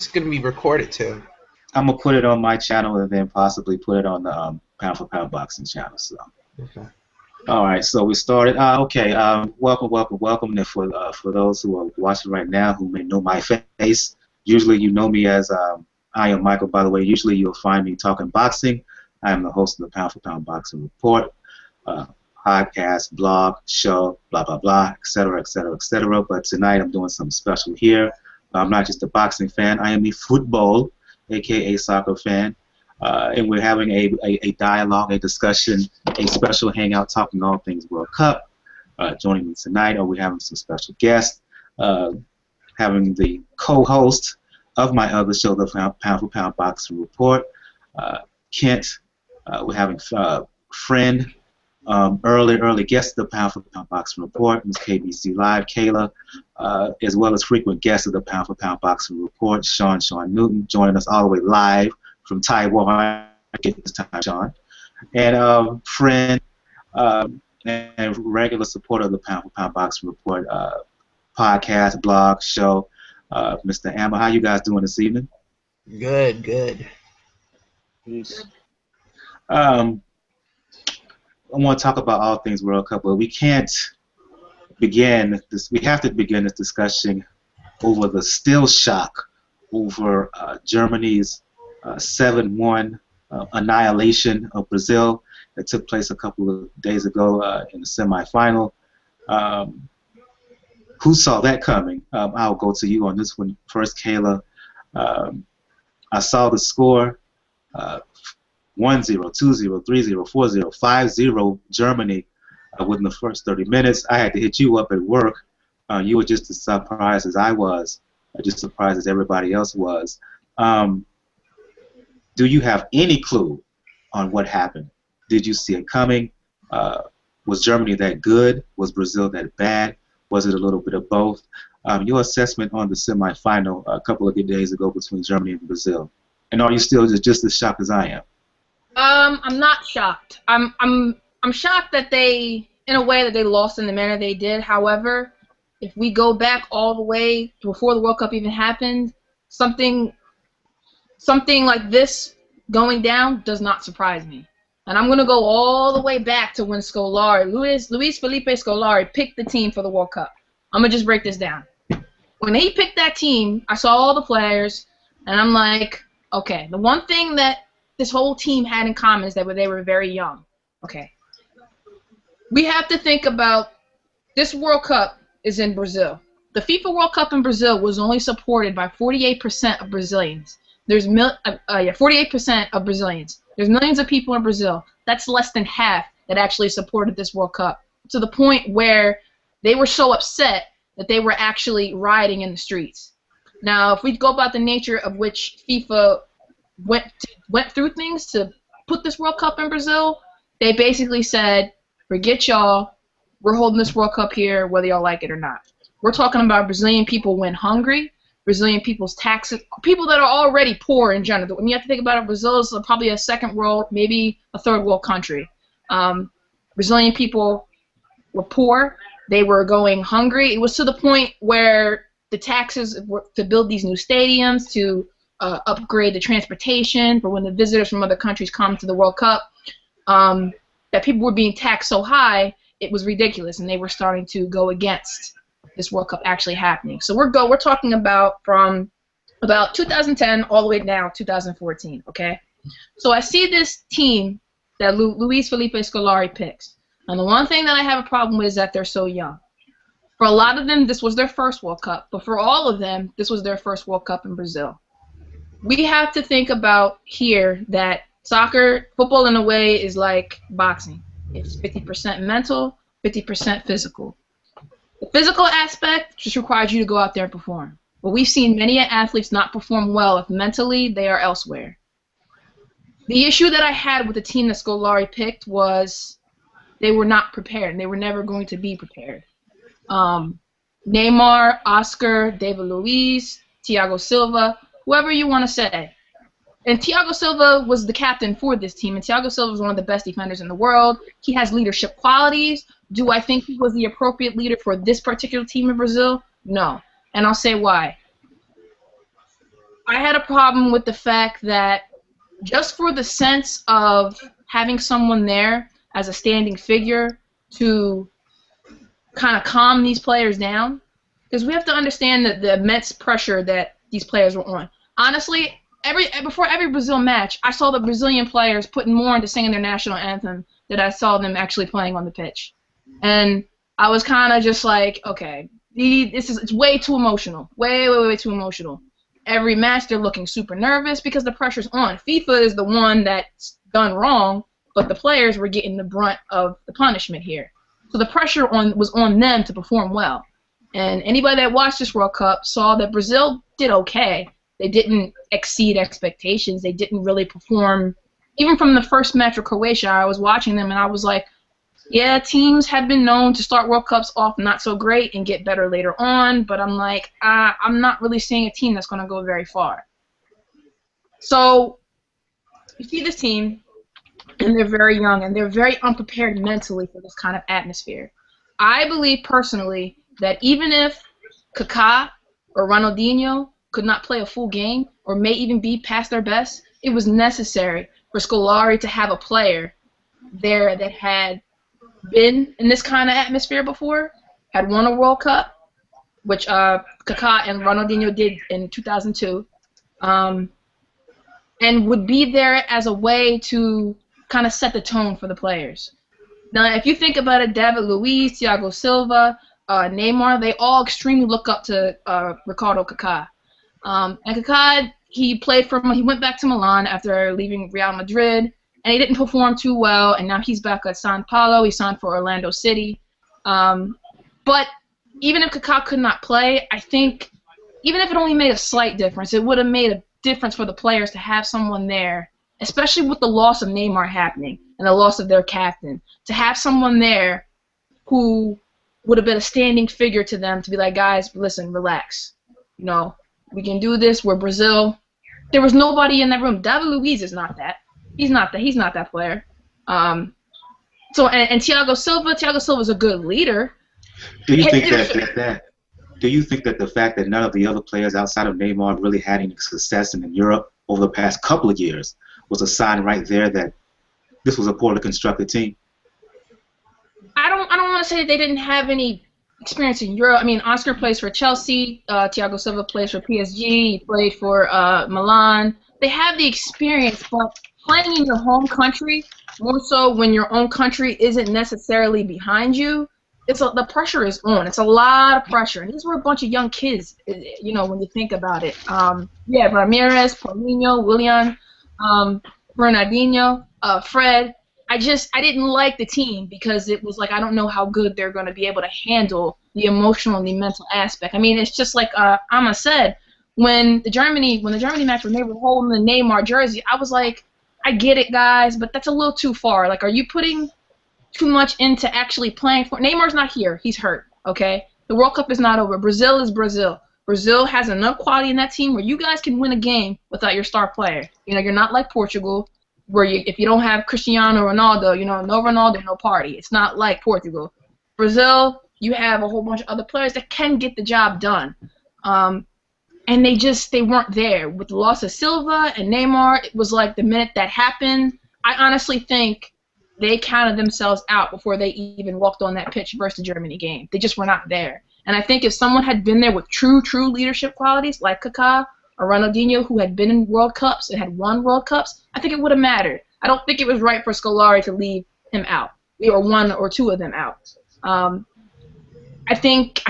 going to be recorded to? I'm gonna put it on my channel and then possibly put it on the Pound for Pound boxing channel. So, Okay. all right. So we started. Okay. Welcome, welcome, welcome. And for those who are watching right now who may know my face, usually you know me as I am Michael. By the way, usually you'll find me talking boxing. I am the host of the Pound for Pound Boxing Report, uh, podcast, blog, show, blah blah blah, etc., etc., etc. But tonight I'm doing something special here. I'm not just a boxing fan. I am a football, aka soccer fan. And we're having a dialogue, a discussion, a special hangout talking all things World Cup. Joining me tonight, we're having some special guests, having the co-host of my other show, the Pound for Pound Boxing Report, Kent. We're having friend, early guest of the Pound for Pound Boxing Report, Ms. KBC Live, Kayla, as well as frequent guest of the Pound for Pound Boxing Report, Sean Newton, joining us all the way live from Taiwan. Get this time, Sean. And friend and regular supporter of the Pound for Pound Boxing Report podcast, blog, show, Mr. Amber. How you guys doing this evening? Good, good. Peace. I want to talk about all things World Cup, but we can't begin this. We have to begin this discussion over the still shock over Germany's 7-1 annihilation of Brazil that took place a couple of days ago in the semifinal. Who saw that coming? I'll go to you on this one first, Kayla. I saw the score. 1-0, 2-0, 3-0, 4-0, 5-0 Germany within the first 30 minutes. I had to hit you up at work. You were just as surprised as I was, just surprised as everybody else was. Do you have any clue on what happened? Did you see it coming? Was Germany that good? Was Brazil that bad? Was it a little bit of both? Your assessment on the semifinal a couple of days ago between Germany and Brazil. And are you still just as shocked as I am? I'm not shocked. I'm shocked that they, in a way, that they lost in the manner they did. However, if we go back all the way to before the World Cup even happened, something like this going down does not surprise me. And I'm gonna go all the way back to when Luis Felipe Scolari picked the team for the World Cup. I'm gonna just break this down. When he picked that team, I saw all the players, and I'm like, okay, the one thing that this whole team had in common is that they were very young. Okay. We have to think about this World Cup is in Brazil. The FIFA World Cup in Brazil was only supported by 48% of Brazilians. There's 48% of Brazilians. There's millions of people in Brazil. That's less than half that actually supported this World Cup, to the point where they were so upset that they were actually rioting in the streets. Now, if we go about the nature of which FIFA went through things to put this World Cup in Brazil, they basically said, forget y'all, we're holding this World Cup here whether y'all like it or not. We're talking about Brazilian people went hungry, Brazilian people's taxes, people that are already poor in general. When you have to think about it, Brazil is probably a second world, maybe a third world country. Brazilian people were poor, they were going hungry. It was to the point where the taxes were to build these new stadiums, to upgrade the transportation for when the visitors from other countries come to the World Cup, that people were being taxed so high, it was ridiculous, and they were starting to go against this World Cup actually happening. So we're talking about from about 2010 all the way now 2014, okay? So I see this team that Luis Felipe Scolari picks, and the one thing that I have a problem with is that they're so young. For a lot of them, this was their first World Cup, but for all of them, this was their first World Cup in Brazil. We have to think about here that football in a way is like boxing. It's 50% mental, 50% physical. The physical aspect just requires you to go out there and perform. But we've seen many athletes not perform well if mentally they are elsewhere. The issue that I had with the team that Scolari picked was they were not prepared, and they were never going to be prepared. Neymar, Oscar, David Luiz, Thiago Silva, whoever you want to say. And Thiago Silva was the captain for this team, and Thiago Silva is one of the best defenders in the world. He has leadership qualities. Do I think he was the appropriate leader for this particular team in Brazil? No. And I'll say why. I had a problem with the fact that just for the sense of having someone there as a standing figure to kind of calm these players down, because we have to understand that the immense pressure that these players were on. Honestly, before every Brazil match, I saw the Brazilian players putting more into singing their national anthem than I saw them actually playing on the pitch. And I was kind of just like, okay, it's way too emotional, way too emotional. Every match they're looking super nervous because the pressure's on. FIFA is the one that's done wrong, but the players were getting the brunt of the punishment here. So the pressure was on them to perform well. And anybody that watched this World Cup saw that Brazil did okay. They didn't exceed expectations. They didn't really perform. Even from the first match with Croatia, I was watching them and I was like, yeah, teams have been known to start World Cups off not so great and get better later on, but I'm like, I'm not really seeing a team that's going to go very far. So you see this team, and they're very young, and they're very unprepared mentally for this kind of atmosphere. I believe personally that even if Kaká or Ronaldinho could not play a full game or may even be past their best, it was necessary for Scolari to have a player there that had been in this kind of atmosphere before, had won a World Cup, which Kaká and Ronaldinho did in 2002, and would be there as a way to kind of set the tone for the players. Now, if you think about it, David Luiz, Thiago Silva, Neymar, they all extremely look up to Ricardo Kaká. And Kaká, he went back to Milan after leaving Real Madrid, and he didn't perform too well, and now he's back at Sao Paulo. He signed for Orlando City. But even if Kaká could not play, I think even if it only made a slight difference, it would have made a difference for the players to have someone there, especially with the loss of Neymar happening and the loss of their captain, to have someone there who would have been a standing figure to them to be like, guys, listen, relax. You know, we can do this. We're Brazil. There was nobody in that room. David Luiz is not that. He's not that player. And Thiago Silva is a good leader. Do you think do you think that the fact that none of the other players outside of Neymar really had any success in Europe over the past couple of years was a sign right there that this was a poorly constructed team? I don't want to say that they didn't have any experience in Europe. I mean, Oscar plays for Chelsea. Thiago Silva plays for PSG. He played for Milan. They have the experience, but playing in your home country, more so when your own country isn't necessarily behind you, the pressure is on. It's a lot of pressure. And these were a bunch of young kids, you know, when you think about it. Yeah, Ramirez, Paulinho, Willian, Bernardinho, Fred. I didn't like the team because it was like I don't know how good they're going to be able to handle the emotional and the mental aspect. I mean, it's just like Amma said, when the Germany match, when they were holding the Neymar jersey, I was like, I get it, guys, but that's a little too far. Like, are you putting too much into actually playing for? Neymar's not here. He's hurt, okay? The World Cup is not over. Brazil is Brazil. Brazil has enough quality in that team where you guys can win a game without your star player. You know, you're not like Portugal, where if you don't have Cristiano Ronaldo, you know, no Ronaldo, no party. It's not like Portugal. Brazil, you have a whole bunch of other players that can get the job done. And they weren't there. With the loss of Silva and Neymar, it was like the minute that happened, I honestly think they counted themselves out before they even walked on that pitch versus the Germany game. They just were not there. And I think if someone had been there with true leadership qualities like Kaká or Ronaldinho, who had been in World Cups and had won World Cups, I think it would have mattered. I don't think it was right for Scolari to leave him out, or one or two of them out. I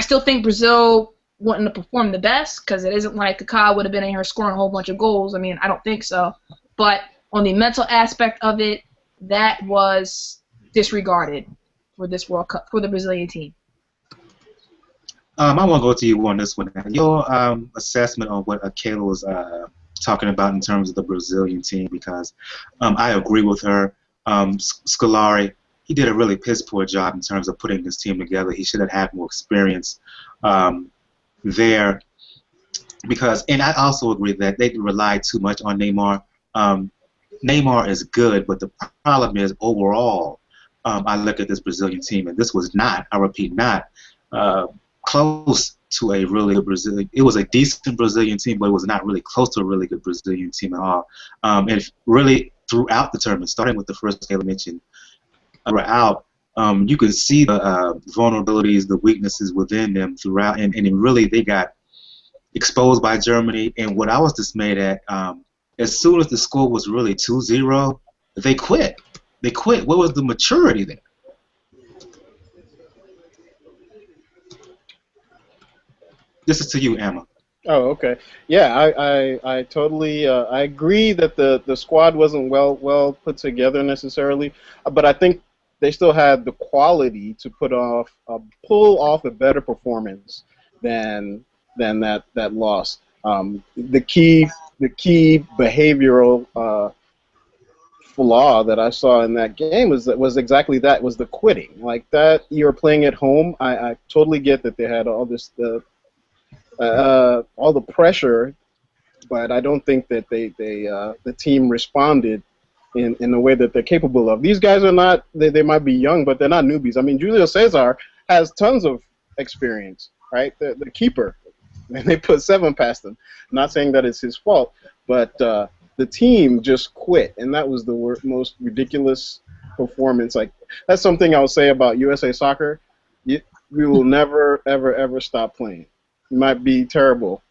still think Brazil wouldn't have performed the best because it isn't like Kaká would have been in here scoring a whole bunch of goals. I mean, I don't think so. But on the mental aspect of it, that was disregarded for this World Cup, for the Brazilian team. I want to go to you on this one. Your assessment on what Kayla was talking about in terms of the Brazilian team, because I agree with her. Scolari, he did a really piss-poor job in terms of putting this team together. He should have had more experience there, and I also agree that they relied too much on Neymar. Neymar is good, but the problem is overall, I look at this Brazilian team, and this was not, I repeat, not close to a really good Brazilian. It was a decent Brazilian team, but it was not really close to a really good Brazilian team at all. And really throughout the tournament, starting with the first game I mentioned, throughout, you could see the vulnerabilities, the weaknesses within them throughout, and really they got exposed by Germany. And what I was dismayed at, as soon as the score was really 2-0, they quit. They quit. What was the maturity there? This is to you, Emma. Oh, okay. Yeah, I totally I agree that the squad wasn't well put together necessarily, but I think they still had the quality to pull off a better performance than that loss. The key behavioral flaw that I saw in that game was exactly that, was the quitting. Like that, you're playing at home. I totally get that they had all the pressure, but I don't think that the team responded in a way that they're capable of. These guys are not, they might be young, but they're not newbies. I mean, Julio Cesar has tons of experience, right? The keeper, and they put 7 past him. Not saying that it's his fault, but the team just quit, and that was the most ridiculous performance. Like, that's something I'll say about USA Soccer. We will never, ever, ever stop playing. It might be terrible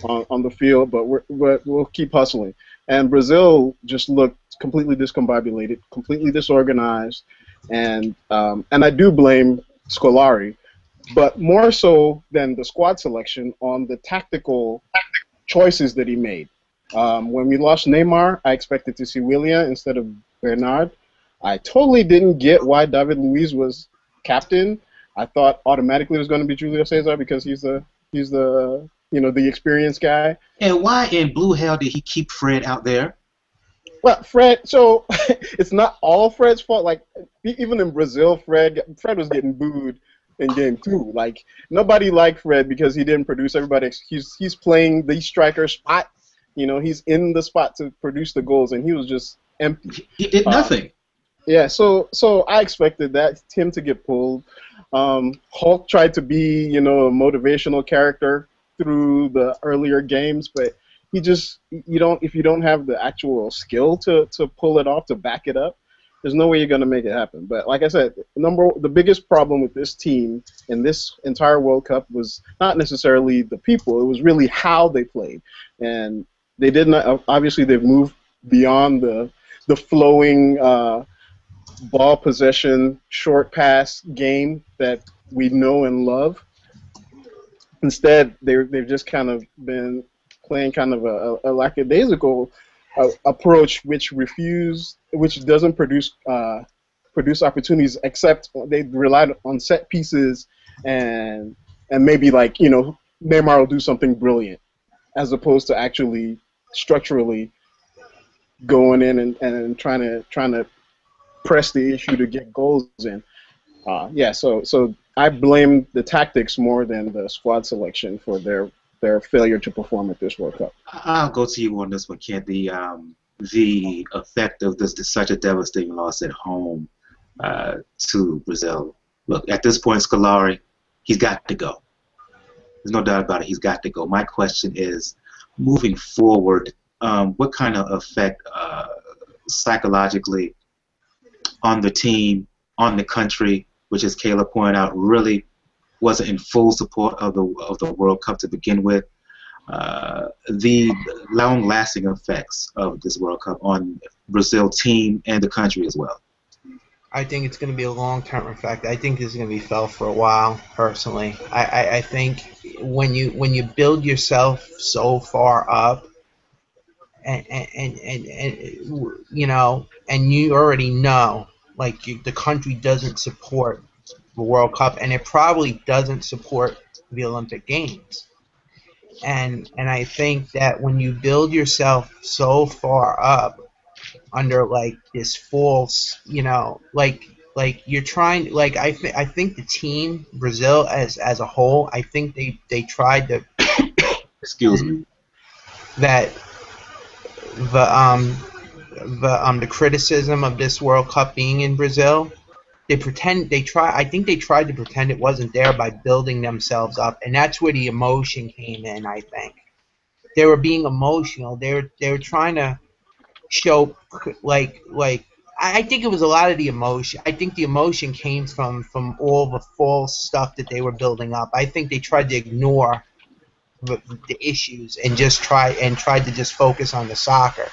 on the field, but we'll keep hustling. And Brazil just looked completely discombobulated, completely disorganized, and I do blame Scolari, but more so than the squad selection on the tactical choices that he made. When we lost Neymar, I expected to see Willian instead of Bernard. I totally didn't get why David Luiz was captain. I thought automatically it was going to be Julio Cesar because he's the the experienced guy. And why in blue hell did he keep Fred out there? Well, Fred, so it's not all Fred's fault. Like, even in Brazil, Fred was getting booed in game 2. Like, nobody liked Fred because he didn't produce. Everybody, he's playing the striker spot. He's in the spot to produce the goals, and he was just empty. He did nothing. Yeah, so I expected him to get pulled. Hulk tried to be, a motivational character through the earlier games, but if you don't have the actual skill to pull it off, to back it up, there's no way you're going to make it happen. But like I said, the biggest problem with this team in this entire World Cup was not necessarily the people, it was really how they played. And they did not, obviously they've moved beyond the flowing ball possession, short pass game that we know and love. Instead, they've just kind of been playing kind of a lackadaisical approach, which doesn't produce opportunities, except they relied on set pieces and maybe Neymar will do something brilliant, as opposed to actually structurally going in and trying to press the issue to get goals in. So I blame the tactics more than the squad selection for their failure to perform at this World Cup. I'll go to you on this one, Kent. The effect of such a devastating loss at home to Brazil. Look, at this point, Scolari, he's got to go. There's no doubt about it. He's got to go. My question is, moving forward, what kind of effect psychologically on the team, on the country, which, as Kayla pointed out, really wasn't in full support of the World Cup to begin with. The long-lasting effects of this World Cup on Brazil team and the country as well. I think it's going to be a long-term effect. I think this is going to be felt for a while, personally. I think when you build yourself so far up, and you already know, the country doesn't support the World Cup, and it probably doesn't support the Olympic Games. And I think that when you build yourself so far up under this false, you're trying, I think the team, Brazil as a whole, I think they tried to excuse me, that the criticism of this World Cup being in Brazil, I think they tried to pretend it wasn't there by building themselves up, and that's where the emotion came in. I think they were being emotional. They were trying to show like I think it was a lot of the emotion. I think the emotion came from all the false stuff that they were building up. I think they tried to ignore the issues and tried to just focus on the soccer.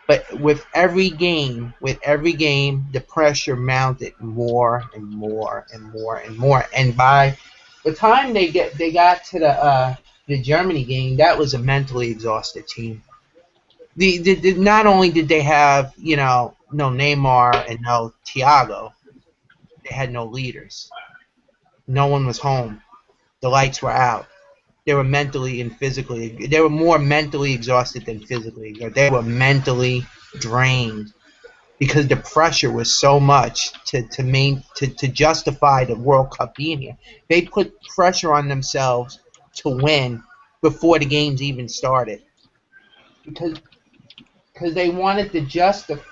But with every game, the pressure mounted more and more and more and more. And by the time they got to the Germany game, that was a mentally exhausted team. Not only did they have no Neymar and no Thiago, they had no leaders. No one was home. The lights were out. They were mentally and physically. They were more mentally exhausted than physically. They were mentally drained because the pressure was so much to justify the World Cup being here. They put pressure on themselves to win before the games even started because they wanted to justify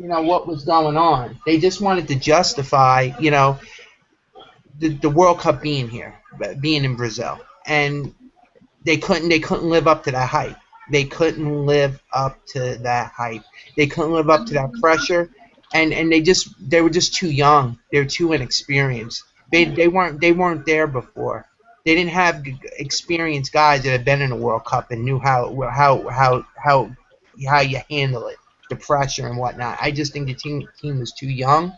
what was going on. They just wanted to justify the World Cup being here, being in Brazil, and they couldn't live up to that hype. They couldn't live up to that hype. They couldn't live up to that pressure, and they were just too young. They were too inexperienced. They weren't there before. They didn't have experienced guys that had been in the World Cup and knew how you handle it, the pressure and whatnot. I just think the team was too young.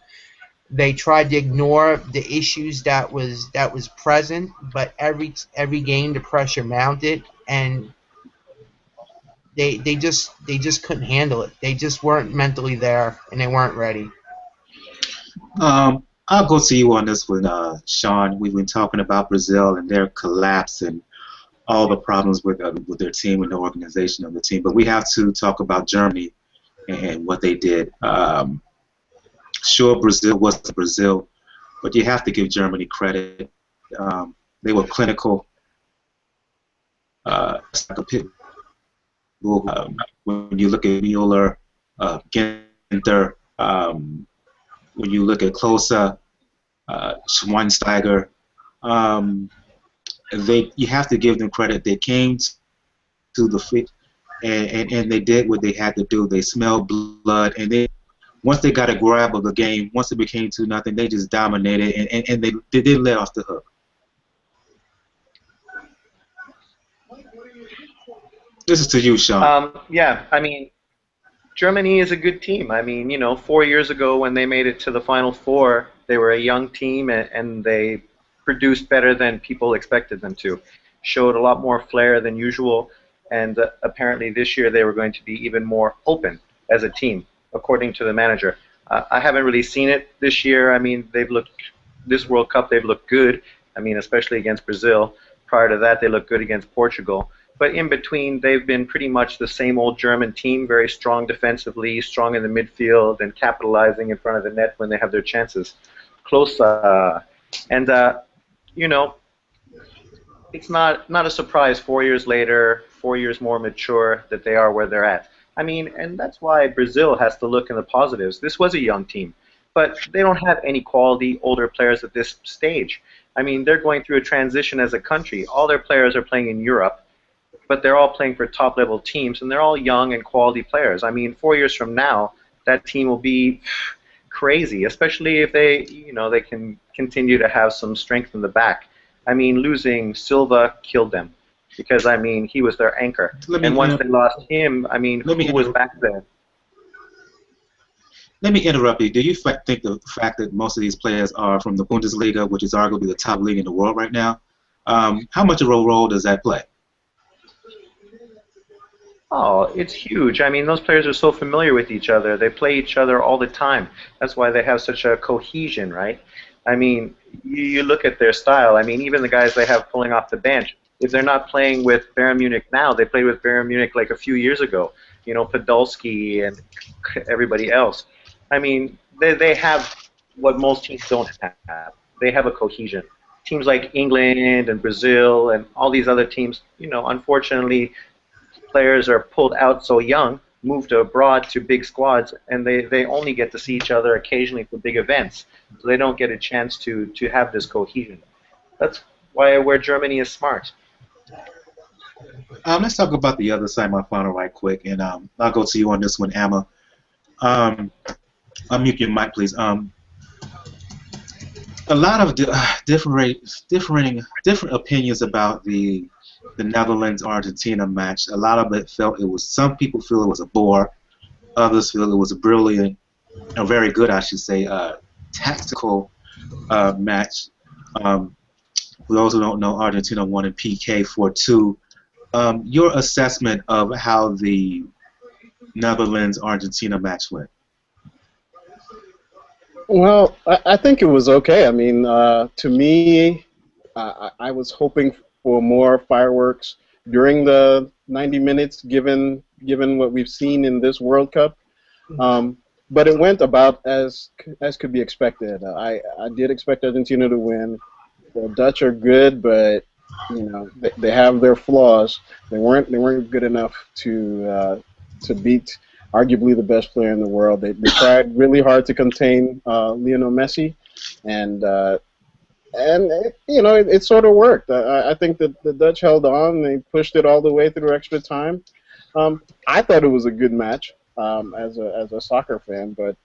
They tried to ignore the issues that was present, but every game the pressure mounted, and they just couldn't handle it. They just weren't mentally there, and they weren't ready. I'll go to you on this one, Sean. We've been talking about Brazil and their collapse and all the problems with their team and the organization of the team, but we have to talk about Germany and what they did. Sure, Brazil was Brazil, but you have to give Germany credit. They were clinical. It's like a pit bull. When you look at Mueller, Ginter, when you look at Klose, Schweinsteiger, you have to give them credit. They came to the fit, and they did what they had to do. They smelled blood, and once they got a grab of the game, once it became 2-0, they just dominated, and they did let off the hook. This is to you, Sean. Yeah, I mean, Germany is a good team. I mean, 4 years ago when they made it to the Final Four, they were a young team, and they produced better than people expected them to. Showed a lot more flair than usual, and apparently this year they were going to be even more open as a team, according to the manager. I haven't really seen it this year. I mean, this World Cup, they've looked good. I mean, especially against Brazil. Prior to that, they looked good against Portugal. But in between, they've been pretty much the same old German team, very strong defensively, strong in the midfield, and capitalizing in front of the net when they have their chances. Close, and it's not a surprise 4 years later, 4 years more mature, that they are where they're at. I mean, and that's why Brazil has to look in the positives. This was a young team, but they don't have any quality older players at this stage. I mean, they're going through a transition as a country. All their players are playing in Europe, but they're all playing for top-level teams, and they're all young and quality players. I mean, 4 years from now, that team will be crazy, especially if they can continue to have some strength in the back. I mean, losing Silva killed them because, I mean, he was their anchor. And once they lost him, I mean, who was back there? Let me interrupt you. Do you think the fact that most of these players are from the Bundesliga, which is arguably the top league in the world right now, how much of a role does that play? Oh, it's huge. I mean, those players are so familiar with each other. They play each other all the time. That's why they have such a cohesion, right? I mean, you look at their style. I mean, even the guys they have pulling off the bench, if they're not playing with Bayern Munich now, they played with Bayern Munich like a few years ago. Podolski and everybody else. I mean, they have what most teams don't have. They have a cohesion. teams like England and Brazil and all these other teams, unfortunately, players are pulled out so young, moved abroad to big squads, and they only get to see each other occasionally for big events. So they don't get a chance to have this cohesion. That's where Germany is smart. Let's talk about the other semifinal right quick, and I'll go to you on this one, Emma. Unmute your mic, please. A lot of different opinions about the Netherlands-Argentina match. A lot of it some people feel it was a bore, others feel it was a very good, I should say, tactical match. For those who don't know, Argentina won in PK 4-2. Your assessment of how the Netherlands-Argentina match went? Well, I think it was okay. I mean, to me, I was hoping for more fireworks during the 90 minutes, given what we've seen in this World Cup. But it went about as could be expected. I did expect Argentina to win. The Dutch are good, but they have their flaws. They weren't good enough to beat arguably the best player in the world. They tried really hard to contain Lionel Messi, and it sort of worked. I think that the Dutch held on. They pushed it all the way through extra time. I thought it was a good match as a soccer fan, but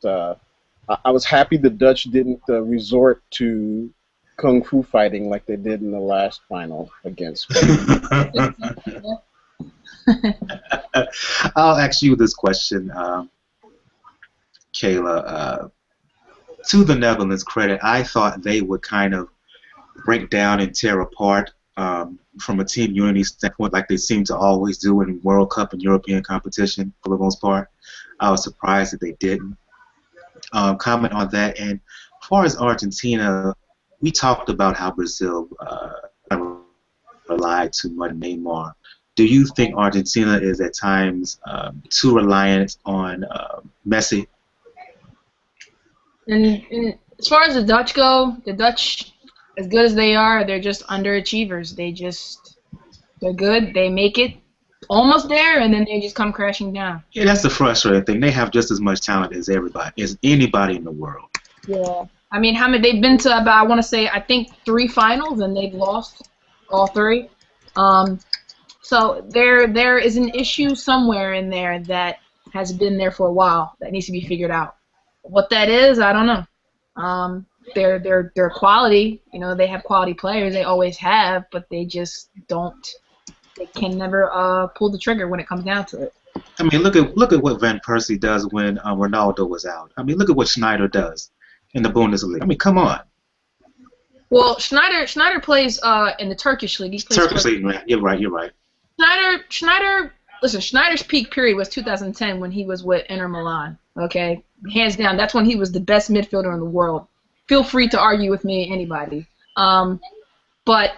I was happy the Dutch didn't resort to kung fu fighting like they did in the last final against Spain. I'll ask you this question, Kayla. To the Netherlands' credit, I thought they would kind of break down and tear apart from a team unity standpoint, like they seem to always do in World Cup and European competition for the most part. I was surprised that they didn't. Comment on that. And as far as Argentina, we talked about how Brazil relied too much on Neymar. Do you think Argentina is at times too reliant on Messi? And as far as the Dutch go, the Dutch, as good as they are, they're just underachievers. They're good. They make it almost there, and then they just come crashing down. Yeah, that's the frustrating thing. They have just as much talent as anybody in the world. Yeah. I mean, they've been to about, I think 3 finals, and they've lost all 3. So there is an issue somewhere in there that has been there for a while that needs to be figured out. What that is, I don't know. They're quality. They have quality players. They always have, but they just don't. They can never pull the trigger when it comes down to it. I mean, look at what Van Persie does when Ronaldo was out. I mean, look at what Schneider does in the Bundesliga. I mean, come on. Well, Schneider plays in the Turkish league. He plays Turkish league, man. You're right. Schneider's peak period was 2010 when he was with Inter Milan. Okay, hands down, that's when he was the best midfielder in the world. Feel free to argue with me, anybody. But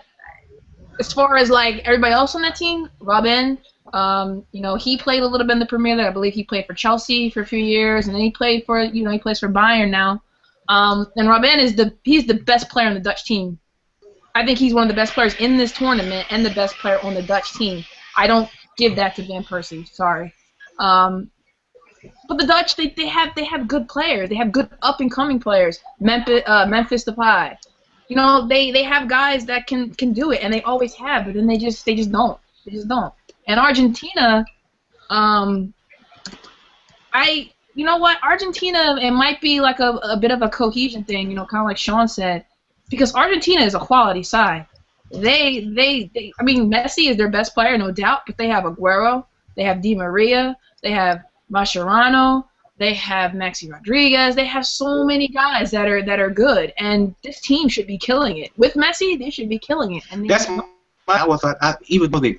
as far as like everybody else on that team, Robin, he played a little bit in the Premier League. I believe he played for Chelsea for a few years, and then he played for he plays for Bayern now. And Robin he's the best player on the Dutch team. I think he's one of the best players in this tournament and the best player on the Dutch team. I don't give that to Van Persie. Sorry. But the Dutch, they have good players. They have good up and coming players. Memphis Depay. They have guys that can do it, and they always have. But then they just don't. They just don't. And Argentina, you know what? Argentina, it might be like a bit of a cohesion thing, kind of like Sean said, because Argentina is a quality side. I mean, Messi is their best player, no doubt, but they have Aguero, they have Di Maria, they have Mascherano, they have Maxi Rodriguez. They have so many guys that are good, and this team should be killing it. With Messi, they should be killing it. And that's my thought. Even though they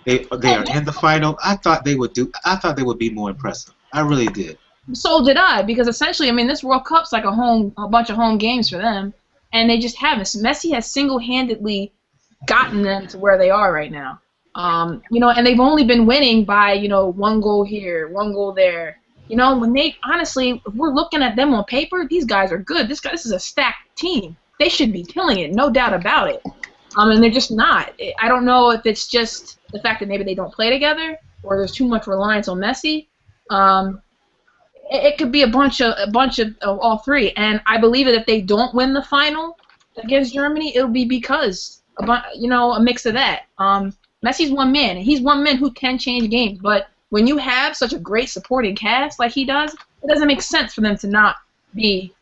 are in the final, I thought they would be more impressive. I really did. So did I, because essentially, I mean, this World Cup's like a bunch of home games for them, and they just haven't. Messi has single-handedly gotten them to where they are right now. And they've only been winning by, 1 goal here, 1 goal there. When they, honestly, if we're looking at them on paper, these guys are good. This is a stacked team. they should be killing it, no doubt about it. And they're just not. I don't know if it's just the fact that maybe they don't play together or there's too much reliance on Messi. It could be a bunch of all three, and I believe that if they don't win the final against Germany, it'll be because a mix of that. Messi's one man, and he's one man who can change games. But when you have such a great supporting cast like he does, it doesn't make sense for them to not be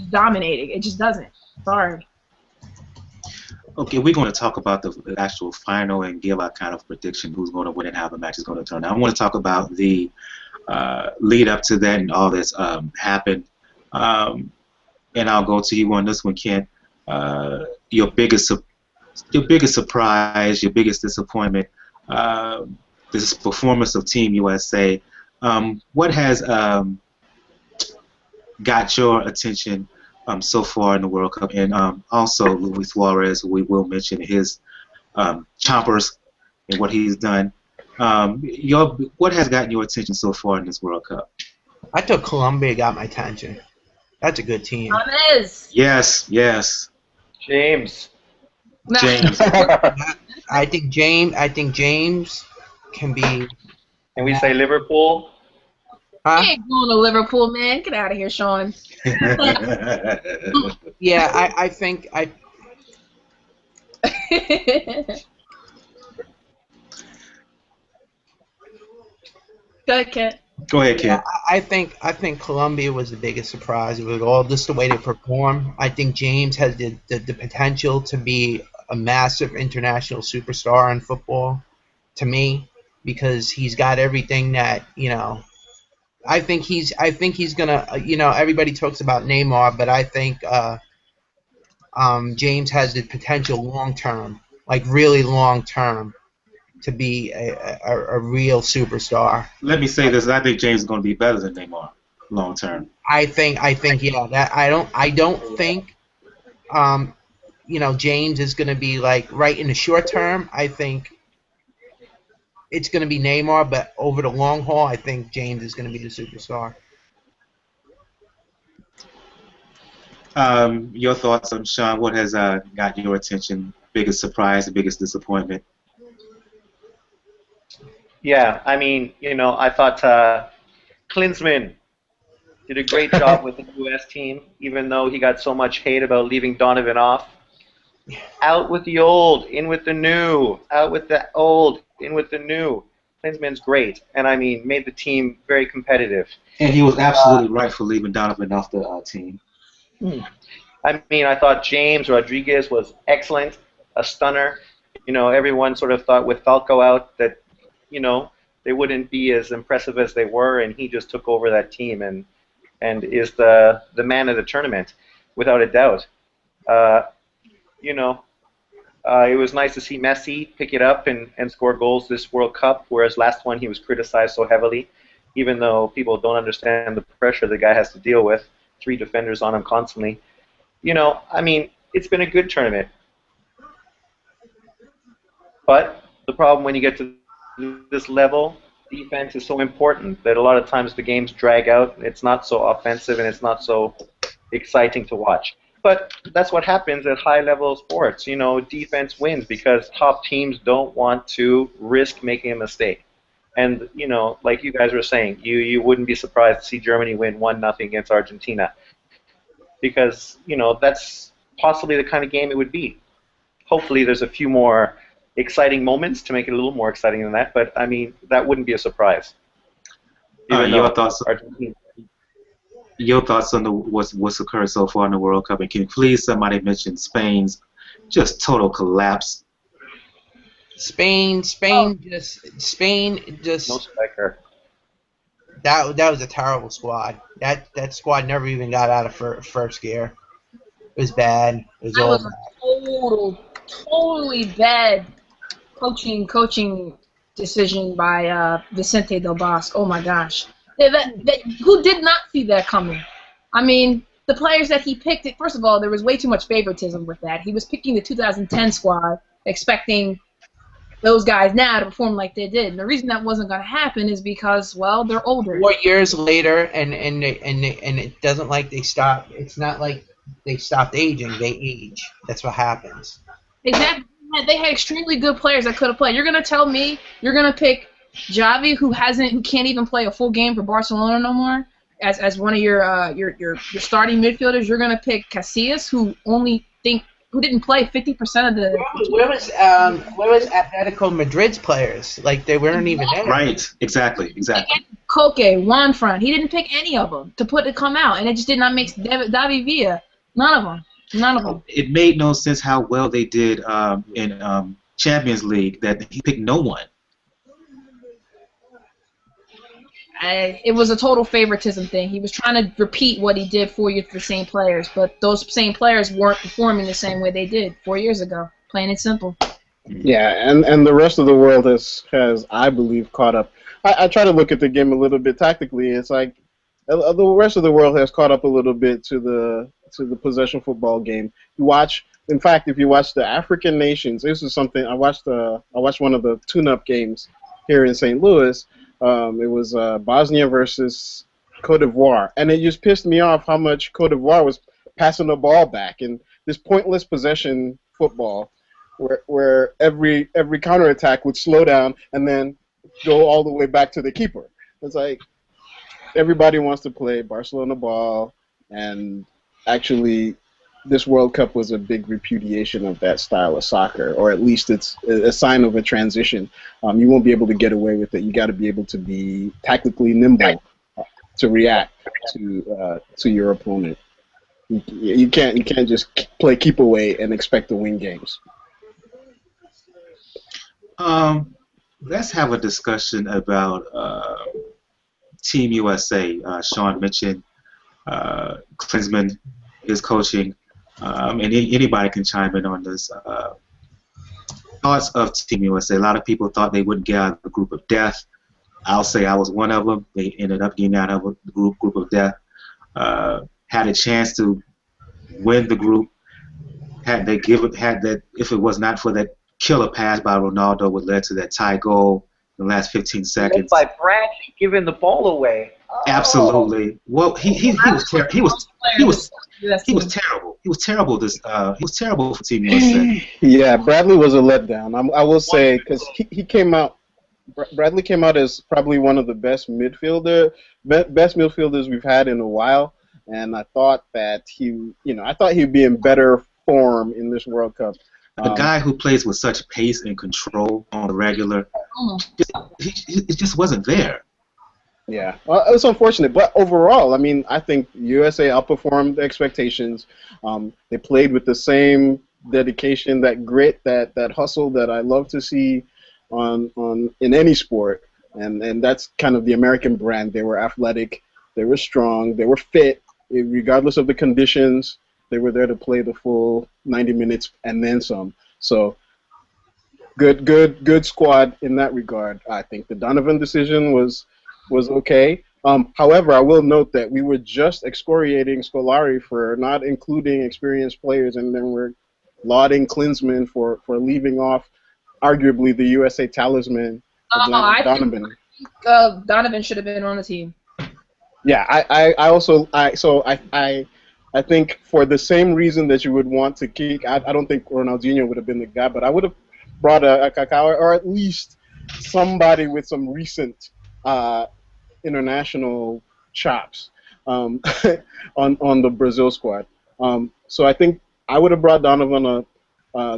dominating. It just doesn't. Sorry. Okay, we're going to talk about the actual final and give our kind of prediction who's going to win and how the match is going to turn out. I want to talk about the lead up to that and all that's happened. And I'll go to you on this one, Kent. Your biggest surprise, your biggest disappointment, this performance of Team USA. What has got your attention so far in the World Cup? And also Luis Suarez, we will mention his chompers and what he's done. What has gotten your attention so far in this World Cup? I thought Colombia got my attention. That's a good team. James. Yes, yes. James. James. I think James can be. Can we say Liverpool? Huh? He ain't going to Liverpool, man. Get out of here, Sean. Yeah, I think Go ahead, Kent. Go ahead, Kent. I think Colombia was the biggest surprise of it all, just the way they perform. I think James has the potential to be a massive international superstar in football, to me, because he's got everything that, I think he's gonna, everybody talks about Neymar, but I think James has the potential long term, like really long term, to be a real superstar. Let me say this: I think James is going to be better than Neymar long term. I think yeah. That I don't think James is going to be like right in the short term. I think it's going to be Neymar, but over the long haul, I think James is going to be the superstar. Your thoughts on Sean? What has got your attention? Biggest surprise, the biggest disappointment? Yeah, I mean, I thought Klinsmann did a great job with the U.S. team, even though he got so much hate about leaving Donovan off. Out with the old, in with the new. Out with the old, in with the new. Klinsmann's great, and I mean, made the team very competitive. And he was absolutely right for leaving Donovan off the team. I mean, I thought James Rodriguez was excellent, a stunner. Everyone sort of thought with Falco out that they wouldn't be as impressive as they were, and he just took over that team and is the man of the tournament, without a doubt. It was nice to see Messi pick it up and score goals this World Cup, whereas last one he was criticized so heavily, even though people don't understand the pressure the guy has to deal with, 3 defenders on him constantly. I mean, it's been a good tournament. But the problem when you get to this level, defense is so important that a lot of times the games drag out. It's not so offensive and it's not so exciting to watch. But that's what happens at high-level sports. Defense wins because top teams don't want to risk making a mistake. And, like you guys were saying, you wouldn't be surprised to see Germany win 1-0 against Argentina. Because, that's possibly the kind of game it would be. Hopefully there's a few more exciting moments to make it a little more exciting than that, but I mean, that wouldn't be a surprise. Your thoughts on what's occurred so far in the World Cup, and can please somebody mention Spain's just total collapse? Spain just no striker. That was a terrible squad. That squad never even got out of first gear. It was bad. It was all bad. Totally bad coaching decision by Vicente Del Bosque. Oh my gosh. Who did not see that coming? I mean, the players that he picked, first of all, there was way too much favoritism with that. He was picking the 2010 squad, expecting those guys now to perform like they did. And the reason that wasn't going to happen is because, well, they're older. 4 years later, and it doesn't like they stop. It's not like they stopped aging. They age. That's what happens. Exactly. They had extremely good players that could have played. You're gonna tell me you're gonna pick Javi, who can't even play a full game for Barcelona no more, as one of your starting midfielders. You're gonna pick Casillas, who didn't play 50% of the. Where was Atletico Madrid's players? Like they weren't even there. Right. Exactly. Koke, Juan Fran. He didn't pick any of them to come out, and it just did not make David Villa. None of them. None of them. It made no sense how well they did in Champions League that he picked no one. It was a total favoritism thing. He was trying to repeat what he did 4 years for the same players, but those same players weren't performing the same way they did 4 years ago. Plain and simple. Yeah, and the rest of the world has I believe caught up. I try to look at the game a little bit tactically. It's like the rest of the world has caught up a little bit to the possession football game. In fact, if you watch the African nations, this is something I watched one of the tune-up games here in St. Louis. It was Bosnia versus Cote d'Ivoire, and it just pissed me off how much Cote d'Ivoire was passing the ball back in this pointless possession football, where every counterattack would slow down and then go all the way back to the keeper. It's like everybody wants to play Barcelona ball, and actually this World Cup was a big repudiation of that style of soccer, or at least it's a sign of a transition. You won't be able to get away with it. You got to be able to be tactically nimble to react to your opponent. You can't just play keep away and expect to win games. Let's have a discussion about Team USA. Sean mentioned Klinsmann, his coaching. And anybody can chime in on this. Thoughts of Team USA. A lot of people thought they wouldn't get out of the group of death. I'll say I was one of them. They ended up getting out of the group of death. Had a chance to win the group. Had that, if it was not for that killer pass by Ronaldo, would led to that tie goal in the last 15 seconds. By Bradley giving the ball away. Absolutely. Well, he was terrible. He was terrible. He was terrible. He was terrible for Team USA. Yeah, Bradley was a letdown. I will say, because he came out. Bradley came out as probably one of the best midfielders we've had in a while, and I thought that he'd be in better form in this World Cup. A guy who plays with such pace and control on the regular, it just wasn't there. Yeah, it was unfortunate, but overall, I mean, I think USA outperformed expectations. They played with the same dedication, that grit, that hustle that I love to see in any sport, and that's kind of the American brand. They were athletic, they were strong, they were fit, regardless of the conditions. They were there to play the full 90 minutes and then some. So good squad in that regard. I think the Donovan decision was okay. However, I will note that we were just excoriating Scolari for not including experienced players, and then we're lauding Klinsmann for leaving off arguably the USA talisman, Donovan. Think Donovan should have been on the team. Yeah, I think for the same reason that you would want to kick, I don't think Ronaldinho would have been the guy, but I would have brought a Kaká, or at least somebody with some recent international chops on the Brazil squad. So I think I would have brought Donovan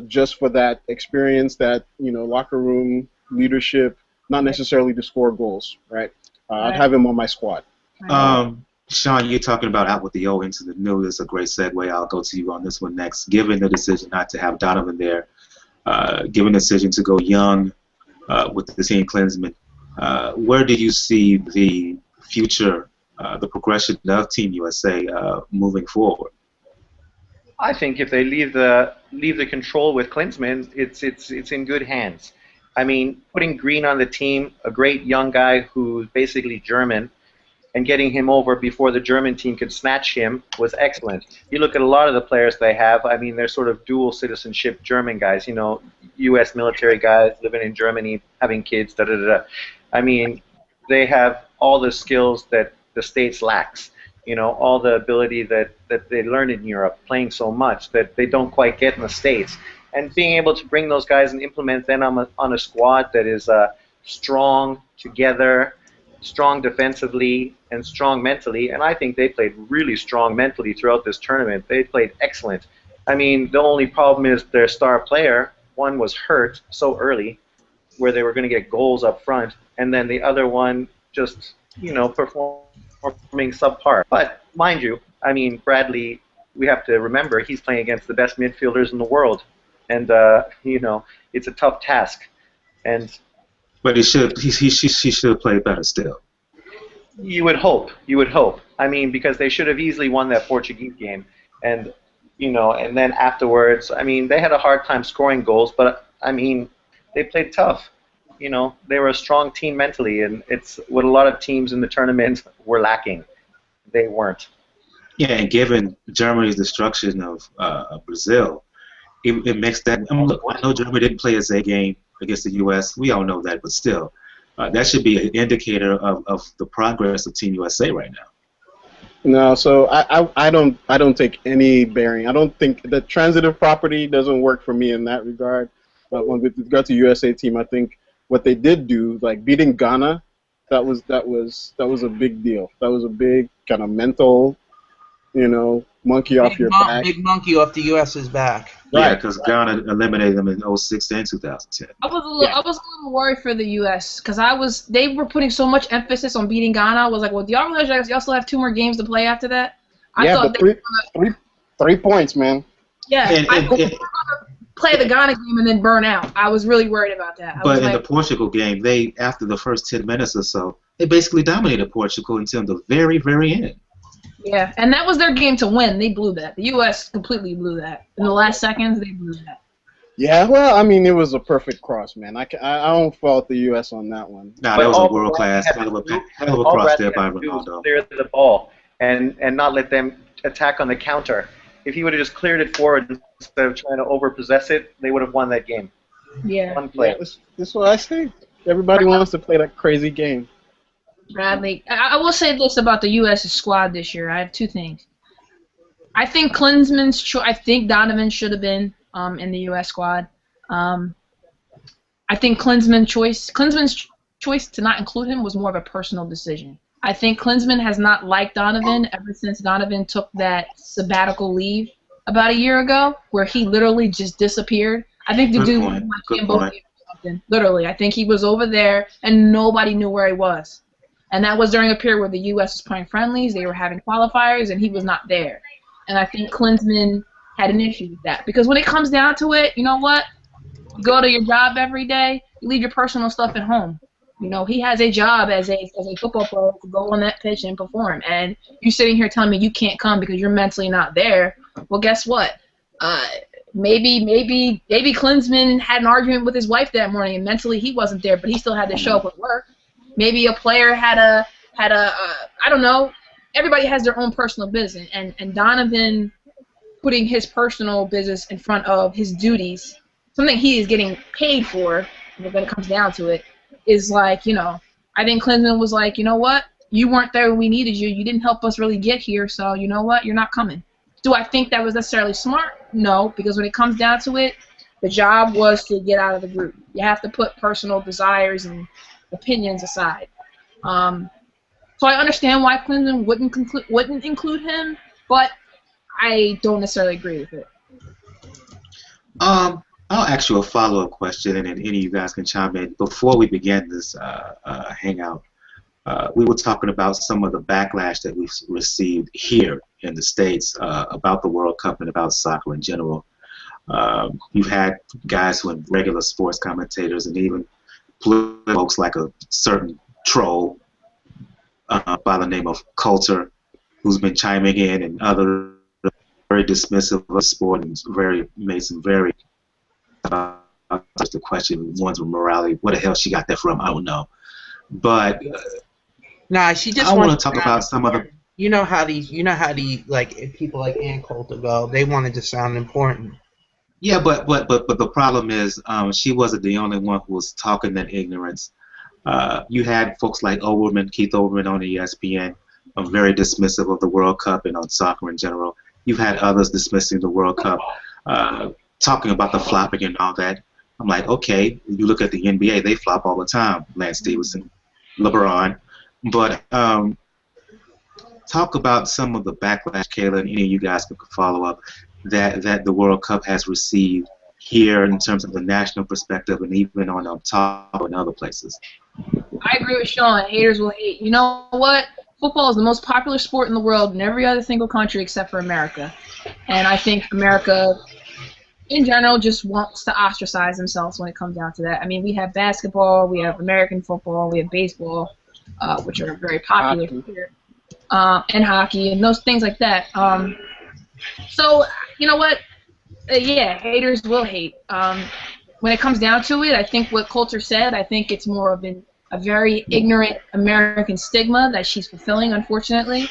just for that experience, that locker room leadership, not necessarily to score goals, right? I'd have him on my squad. Sean, you're talking about out with the old into the new. This is a great segue. I'll go to you on this one next. Given the decision not to have Donovan there, given the decision to go young with the team Klinsmann, where do you see the future, the progression of Team USA moving forward? I think if they leave the control with Klinsmann, it's in good hands. I mean, putting Green on the team, a great young guy who's basically German, and getting him over before the German team could snatch him was excellent. You look at a lot of the players they have, I mean, they're sort of dual citizenship German guys, U.S. military guys living in Germany, having kids, I mean, they have all the skills that the States lacks. You know, all the ability that they learned in Europe, playing so much that they don't quite get in the States, and being able to bring those guys and implement them on a squad that is strong together, strong defensively, and strong mentally. And I think they played really strong mentally throughout this tournament. They played excellent. I mean, the only problem is their star player, one was hurt so early, where they were going to get goals up front, and then the other one just, you know, performing subpar. But mind you, I mean, Bradley, we have to remember he's playing against the best midfielders in the world, and you know, it's a tough task. And But he should have played better still. you would hope, you would hope. I mean, because they should have easily won that Portuguese game, and you know, and then afterwards, I mean, they had a hard time scoring goals, but I mean, they played tough. You know, they were a strong team mentally, and it's what a lot of teams in the tournament were lacking. They weren't. Yeah, and given Germany's destruction of Brazil, it makes that. I mean, look, I know Germany didn't play a Z game against the U.S. We all know that, but still, that should be an indicator of the progress of Team USA right now. No, so I don't take any bearing. I don't think the transitive property doesn't work for me in that regard. But when with regard to USA team, I think what they did do, like beating Ghana, that was a big deal. That was a big kind of mental, you know, monkey off your back. Big monkey off the U.S.'s back. Yeah, because Ghana eliminated them in 2006 and 2010. I was a little worried for the U.S. because they were putting so much emphasis on beating Ghana. I was like, well, do y'all realize y'all still have 2 more games to play after that? I thought but 3 points, man. Yeah, I thought they were gonna play the Ghana game and then burn out. I was really worried about that. But in the Portugal game, they after the first 10 minutes or so, they basically dominated Portugal until the very, very end. Yeah, and that was their game to win. They blew that. The U.S. completely blew that. In the last seconds, they blew that. Yeah, well, I mean, it was a perfect cross, man. I don't fault the U.S. on that one. Nah, that was a world class hell of a cross there by Ronaldo. Clear the ball and not let them attack on the counter. If he would have just cleared it forward instead of trying to overpossess it, they would have won that game. Yeah. One play. Yeah, this is what I say. Everybody wants to play that crazy game. Bradley, I will say this about the U.S. squad this year. I have 2 things. I think I think Donovan should have been in the U.S. squad. I think Klinsmann's choice to not include him was more of a personal decision. I think Klinsmann has not liked Donovan ever since Donovan took that sabbatical leave about a year ago, where he literally just disappeared. I think the dude was like Cambodia or something. Literally, I think he was over there and nobody knew where he was. And that was during a period where the U.S. was playing friendlies, they were having qualifiers, and he was not there. And I think Klinsmann had an issue with that. Because when it comes down to it, you know what? You go to your job every day, you leave your personal stuff at home. You know, he has a job as a football player to go on that pitch and perform. And you sitting here telling me you can't come because you're mentally not there. Well, guess what? Maybe Klinsmann had an argument with his wife that morning, and mentally he wasn't there, but he still had to show up at work. Maybe a player had a I don't know. Everybody has their own personal business, and Donovan putting his personal business in front of his duties, something he is getting paid for, when it comes down to it, is like, you know, I think Klinsmann was like, you know what? You weren't there when we needed you. You didn't help us really get here, so you know what? You're not coming. Do I think that was necessarily smart? No, because when it comes down to it, the job was to get out of the group. You have to put personal desires and opinions aside. So I understand why Klinsmann wouldn't include him, but I don't necessarily agree with it. I'll ask you a follow-up question, and then any of you guys can chime in. Before we began this hangout, we were talking about some of the backlash that we've received here in the States about the World Cup and about soccer in general. You've had guys who are regular sports commentators and even folks like a certain troll by the name of Coulter, who's been chiming in, and other very dismissive of sport and made some very just the question, ones with morality, where the hell she got that from, I don't know. But nah, she just. I want to talk about some of the. You know how these like people like Ann Coulter go. They wanted to sound important. Yeah, but the problem is she wasn't the only one who was talking that ignorance. You had folks like Keith Olbermann on ESPN, very dismissive of the World Cup and on soccer in general. You've had others dismissing the World Cup, talking about the flopping and all that. I'm like, okay, you look at the NBA, they flop all the time, Lance Stevenson, LeBron. But talk about some of the backlash, Kayla, and any of you guys could follow up, that the World Cup has received here in terms of the national perspective and even on top and other places. I agree with Sean. Haters will hate. You know what? Football is the most popular sport in the world in every other single country except for America. And I think America, in general, just wants to ostracize themselves when it comes down to that. I mean, we have basketball, we have American football, we have baseball, which are very popular here, and hockey, and those things like that. So, you know what? Yeah, haters will hate. When it comes down to it, I think what Coulter said, I think it's more of a very ignorant American stigma that she's fulfilling, unfortunately.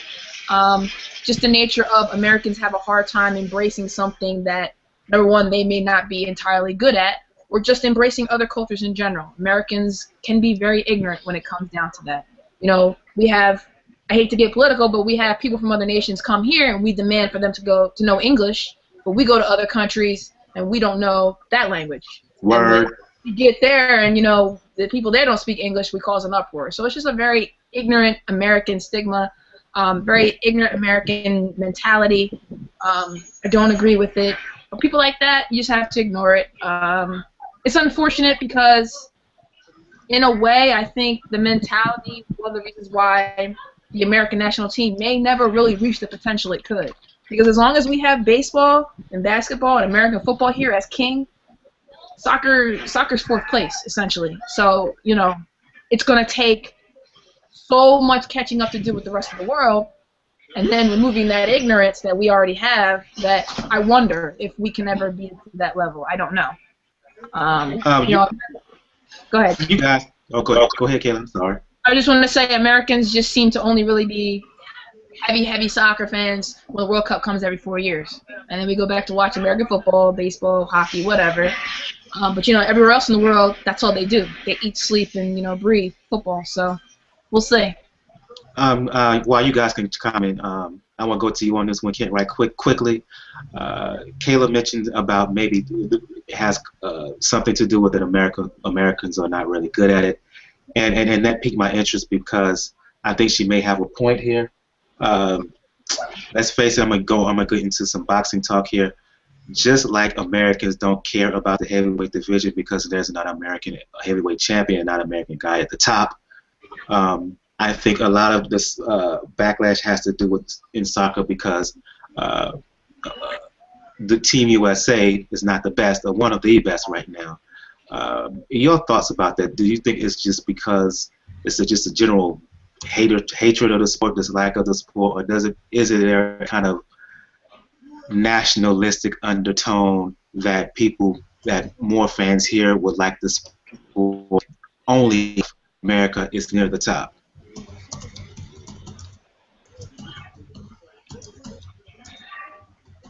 Just the nature of Americans have a hard time embracing something that, number one, they may not be entirely good at, or just embracing other cultures in general. Americans can be very ignorant when it comes down to that. You know, we have, I hate to get political, but we have people from other nations come here and we demand for them to know English, but we go to other countries and we don't know that language. Word. You get there and, you know, the people there don't speak English, we cause an uproar. So it's just a very ignorant American stigma, very ignorant American mentality. I don't agree with it. But people like that, you just have to ignore it. It's unfortunate because, in a way, I think the mentality, one of the reasons why the American national team may never really reach the potential it could. Because as long as we have baseball and basketball and American football here as king, soccer's fourth place, essentially. So, you know, it's going to take so much catching up to do with the rest of the world, and then removing that ignorance that we already have, that I wonder if we can ever be to that level. I don't know. Go ahead. You guys, go ahead, Kayla. I'm sorry. I just want to say Americans just seem to only really be heavy soccer fans when the World Cup comes every 4 years. And then we go back to watch American football, baseball, hockey, whatever. But, you know, everywhere else in the world, that's all they do. They eat, sleep, and, you know, breathe football. So we'll see. While you guys can comment, I want to go to you on this one, Kent, right quickly. Kayla mentioned about maybe it has something to do with it. Americans are not really good at it. And that piqued my interest because I think she may have a point here. Let's face it, I'm gonna go into some boxing talk here. Just like Americans don't care about the heavyweight division because there's not an American heavyweight champion, not an American guy at the top. I think a lot of this backlash has to do with in soccer because the Team USA is not the best or one of the best right now. Your thoughts about that? Do you think it's just because it's just a general hatred of the sport, dislike of the sport, or is it there kind of nationalistic undertone that more fans here would like the sport only if America is near the top?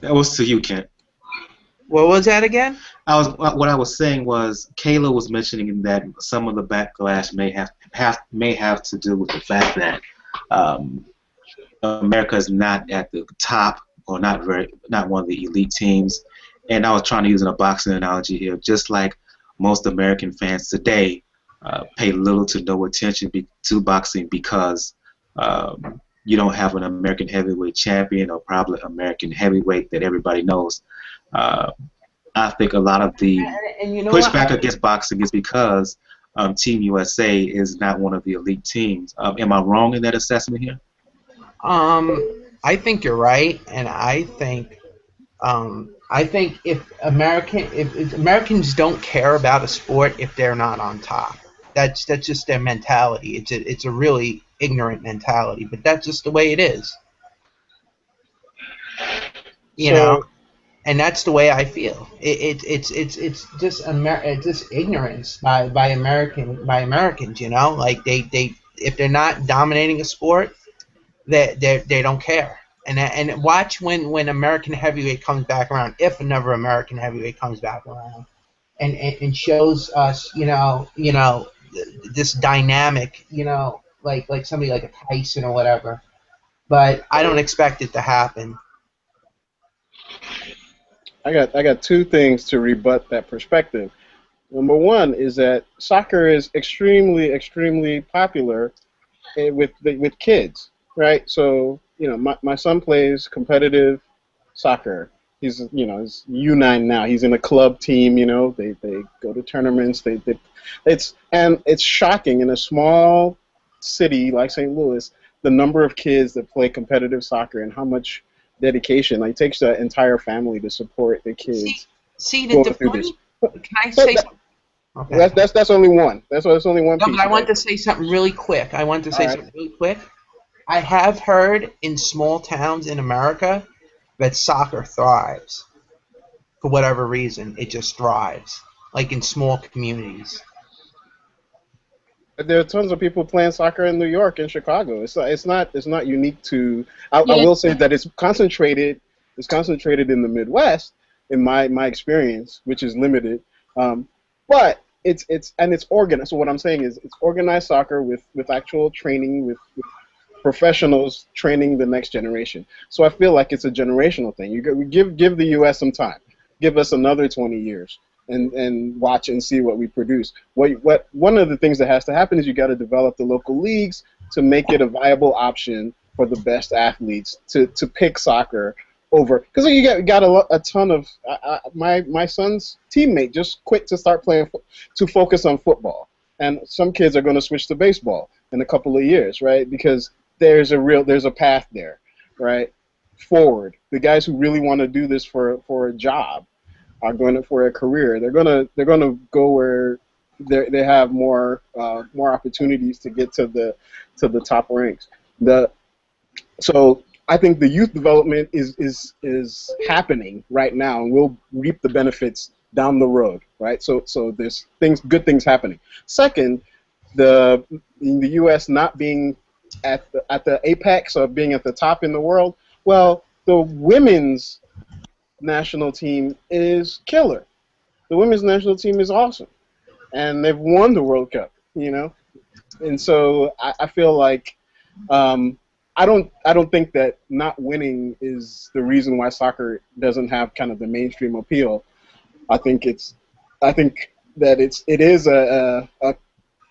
That was to you, Kent. What was that again? What I was saying was Kayla was mentioning that some of the backlash may have to do with the fact that America is not at the top or not one of the elite teams. And I was trying to use a boxing analogy here, just like most American fans today pay little to no attention to boxing because you don't have an American heavyweight champion or probably American heavyweight that everybody knows. I think a lot of the pushback against boxing is because Team USA is not one of the elite teams. Am I wrong in that assessment here? I think you're right, and I think if Americans don't care about a sport if they're not on top. That's just their mentality. It's a really ignorant mentality, but that's just the way it is. You know. And that's the way I feel. It's just ignorance by Americans. You know, like they if they're not dominating a sport, they don't care. And watch when American heavyweight comes back around, if another American heavyweight comes back around, and shows us you know this dynamic, you know, like somebody like a Tyson or whatever. but I don't expect it to happen. I got two things to rebut that perspective. Number one is that soccer is extremely popular with kids, right? So my son plays competitive soccer. He's U9 now. He's in a club team. They go to tournaments. It's shocking in a small city like St. Louis the number of kids that play competitive soccer and how much dedication. Like, it takes the entire family to support the See, kids see going the through this. funny. Can I But say something? Okay. that's only one. That's only one No, piece but I of want it. to say something really quick. All right. I have heard in small towns in America that soccer thrives. For whatever reason, it just thrives. Like in small communities. There are tons of people playing soccer in New York and Chicago. It's not unique to. I Yeah. will say that it's concentrated. It's concentrated in the Midwest, in my experience, which is limited. But it's organized. So what I'm saying is, it's organized soccer with actual training, with professionals training the next generation. So I feel like it's a generational thing. We give the U.S. some time. Give us another 20 years and watch and see what we produce. What one of the things that has to happen is you got to develop the local leagues to make it a viable option for the best athletes to pick soccer over, because you got a ton of my son's teammate just quit to start playing to focus on football, and some kids are going to switch to baseball in a couple of years, right? Because there's a path there, right? Forward. The guys who really want to do this for a job are going to, for a career. They're gonna go where they have more opportunities to get to the top ranks. So I think the youth development is happening right now, and we'll reap the benefits down the road, right? So there's good things happening. Second, in the U.S. not being at the apex of being at the top in the world, well, the women's national team is killer. The women's national team is awesome, and they've won the World Cup, And so I feel like I don't think that not winning is the reason why soccer doesn't have kind of the mainstream appeal. I think that it is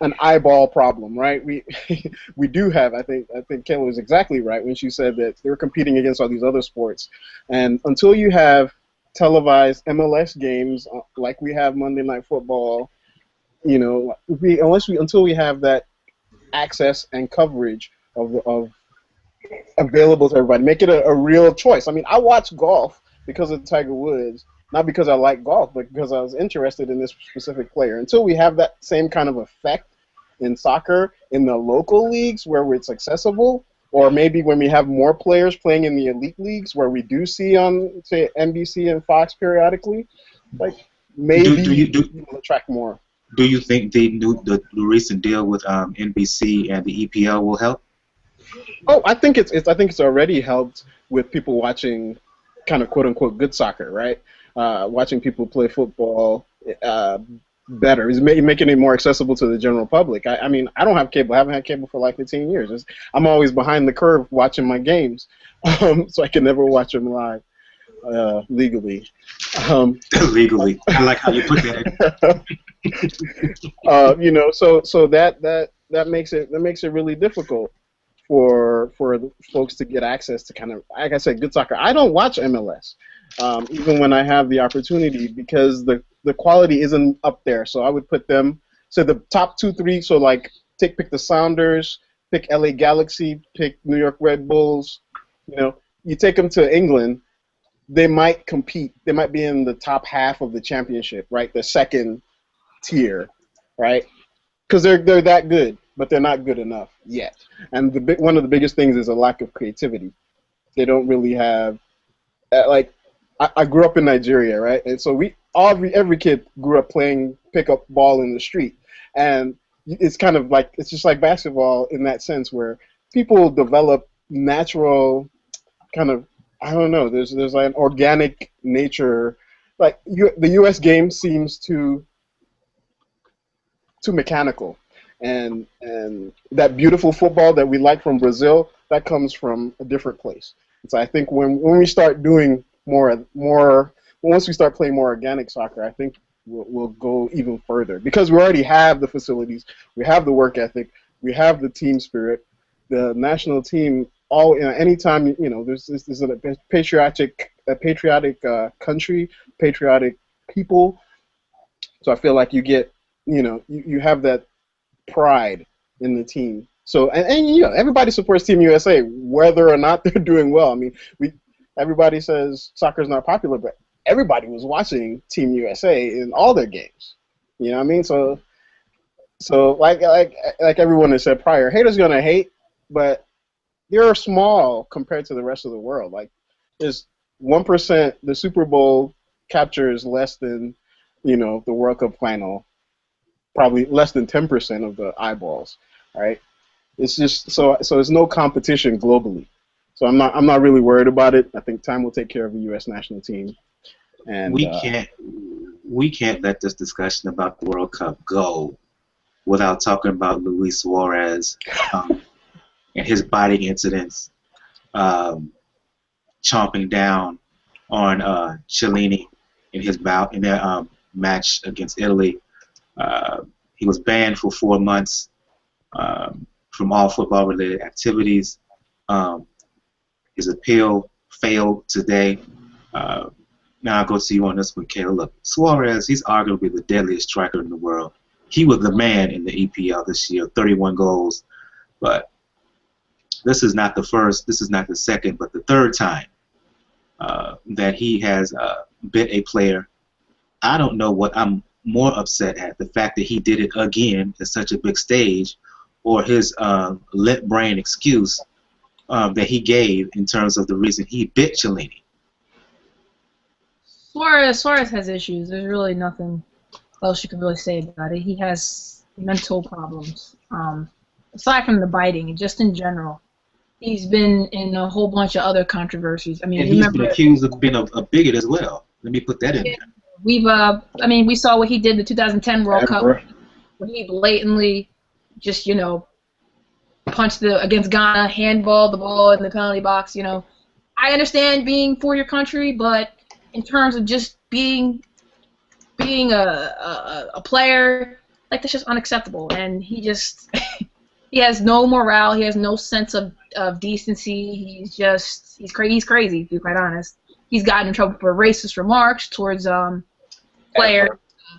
an eyeball problem, right? We do have. I think Kayla was exactly right when she said that they're competing against all these other sports, and until you have televised MLS games like we have Monday Night Football, until we have that access and coverage of available to everybody, make it a real choice. I mean, I watch golf because of Tiger Woods, not because I like golf, but because I was interested in this specific player. Until we have that same kind of effect in soccer in the local leagues where it's accessible, or maybe when we have more players playing in the elite leagues where we do see on, say, NBC and Fox periodically, like maybe we'll attract more. Do you think the recent deal with NBC and the EPL will help? Oh, I think it's already helped with people watching kind of quote unquote good soccer, right? Watching people play football better. It's making it more accessible to the general public. I mean, I don't have cable. I haven't had cable for like 15 years. I'm always behind the curve watching my games, so I can never watch them live legally. Legally, I like how you put that. So that makes it really difficult for the folks to get access to kind of, like I said, good soccer. I don't watch MLS, even when I have the opportunity, because the quality isn't up there. So I would put them, so the top 2, 3. So like pick the Sounders, pick LA Galaxy, pick New York Red Bulls. You take them to England, they might compete. They might be in the top half of the championship, right? The second tier, right? Because they're that good, but they're not good enough yet. And one of the biggest things is a lack of creativity. They don't really have I grew up in Nigeria, right? And so every kid grew up playing pickup ball in the street, and it's kind of like, it's just like basketball in that sense, where people develop natural kind of, I don't know. There's like an organic nature. Like the U.S. game seems too mechanical. and that beautiful football that we like from Brazil, that comes from a different place. And so I think when we start doing more once we start playing more organic soccer, I think we'll go even further because we already have the facilities, we have the work ethic, we have the team spirit, the national team. Anytime there's a patriotic country, patriotic people. So I feel like you get you have that pride in the team. So and everybody supports Team USA whether or not they're doing well. I mean, everybody says soccer's not popular, but everybody was watching Team USA in all their games. You know what I mean? So like everyone has said prior, haters gonna hate, but they're small compared to the rest of the world. Like there's 1%. The Super Bowl captures less than the World Cup final, probably less than 10% of the eyeballs. Right? It's just so it's no competition globally. So I'm not really worried about it. I think time will take care of the U.S. national team. And we can't let this discussion about the World Cup go without talking about Luis Suarez and his biting incidents, chomping down on Chiellini in their match against Italy. He was banned for 4 months from all football-related activities. His appeal failed today. Now I'll go to you on this one, Kayla. Look, Suarez, he's arguably the deadliest striker in the world. He was the man in the EPL this year, 31 goals. But this is not the first, this is not the second, but the third time that he has bit a player. I don't know what I'm more upset at, the fact that he did it again at such a big stage, or his limp brain excuse that he gave in terms of the reason he bit Chiellini. Suarez has issues. There's really nothing else you can really say about it. He has mental problems. Aside from the biting, just in general, he's been in a whole bunch of other controversies. I mean, and he's been accused of being a bigot as well. Let me put that in there. We saw what he did in the 2010 World Cup, when he blatantly just punched against Ghana, handballed the ball in the penalty box. I understand being for your country, but in terms of just being a player, like, that's just unacceptable. And he just he has no morale. He has no sense of decency. He's crazy, to be quite honest. He's gotten in trouble for racist remarks towards players,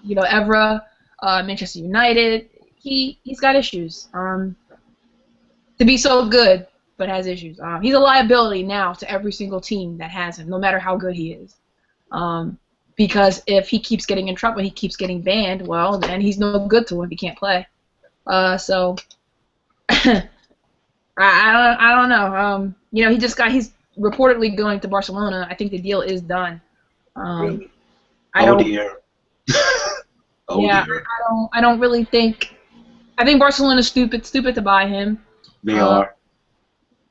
Evra, Manchester United. He's got issues. To be so good, but has issues. He's a liability now to every single team that has him, no matter how good he is. Because if he keeps getting in trouble, he keeps getting banned, well, then he's no good to him if he can't play. So I don't know. He's reportedly going to Barcelona. I think the deal is done. Really? Dear. I don't really think. I think Barcelona's stupid to buy him. They are.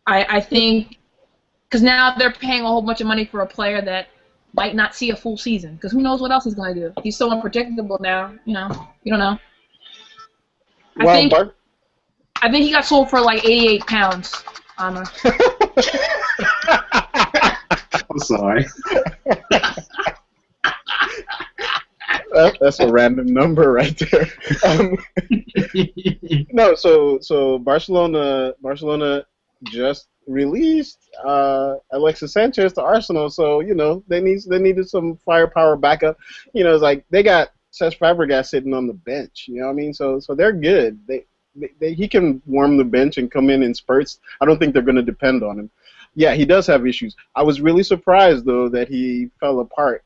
I think because now they're paying a whole bunch of money for a player that might not see a full season, because who knows what else he's going to do. He's so unpredictable now. You don't know. I think he got sold for like 88 pounds. I'm sorry. That's a random number right there. No, so Barcelona just released Alexis Sanchez to Arsenal, so they needed some firepower backup. It's like they got Cesc Fabregas sitting on the bench. You know what I mean? So they're good. He can warm the bench and come in spurts. I don't think they're going to depend on him. Yeah, he does have issues. I was really surprised though that he fell apart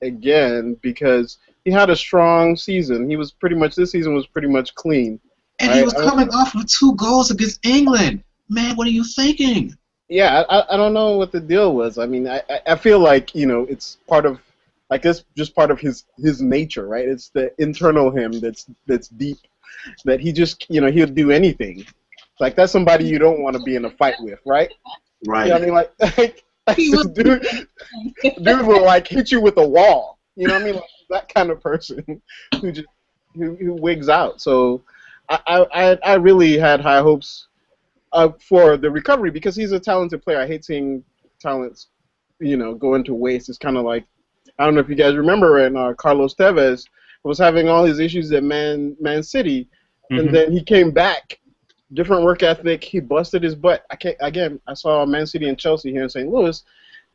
again, because he had a strong season. This season was pretty much clean. And right? He was coming off of 2 goals against England. Man, what are you thinking? Yeah, I don't know what the deal was. I mean, I feel like, it's part of, like, it's just part of his nature, right? It's the internal him that's deep, that he just, he'll do anything. Like, that's somebody you don't want to be in a fight with, right? Right. I mean, like dude will, like, hit you with a wall. You know what I mean? Like, that kind of person who wigs out. So, I really had high hopes for the recovery because he's a talented player. I hate seeing talents, go into waste. It's kind of like, I don't know if you guys remember when Carlos Tevez was having all his issues at Man City, and then he came back, different work ethic. He busted his butt. I saw Man City and Chelsea here in St. Louis,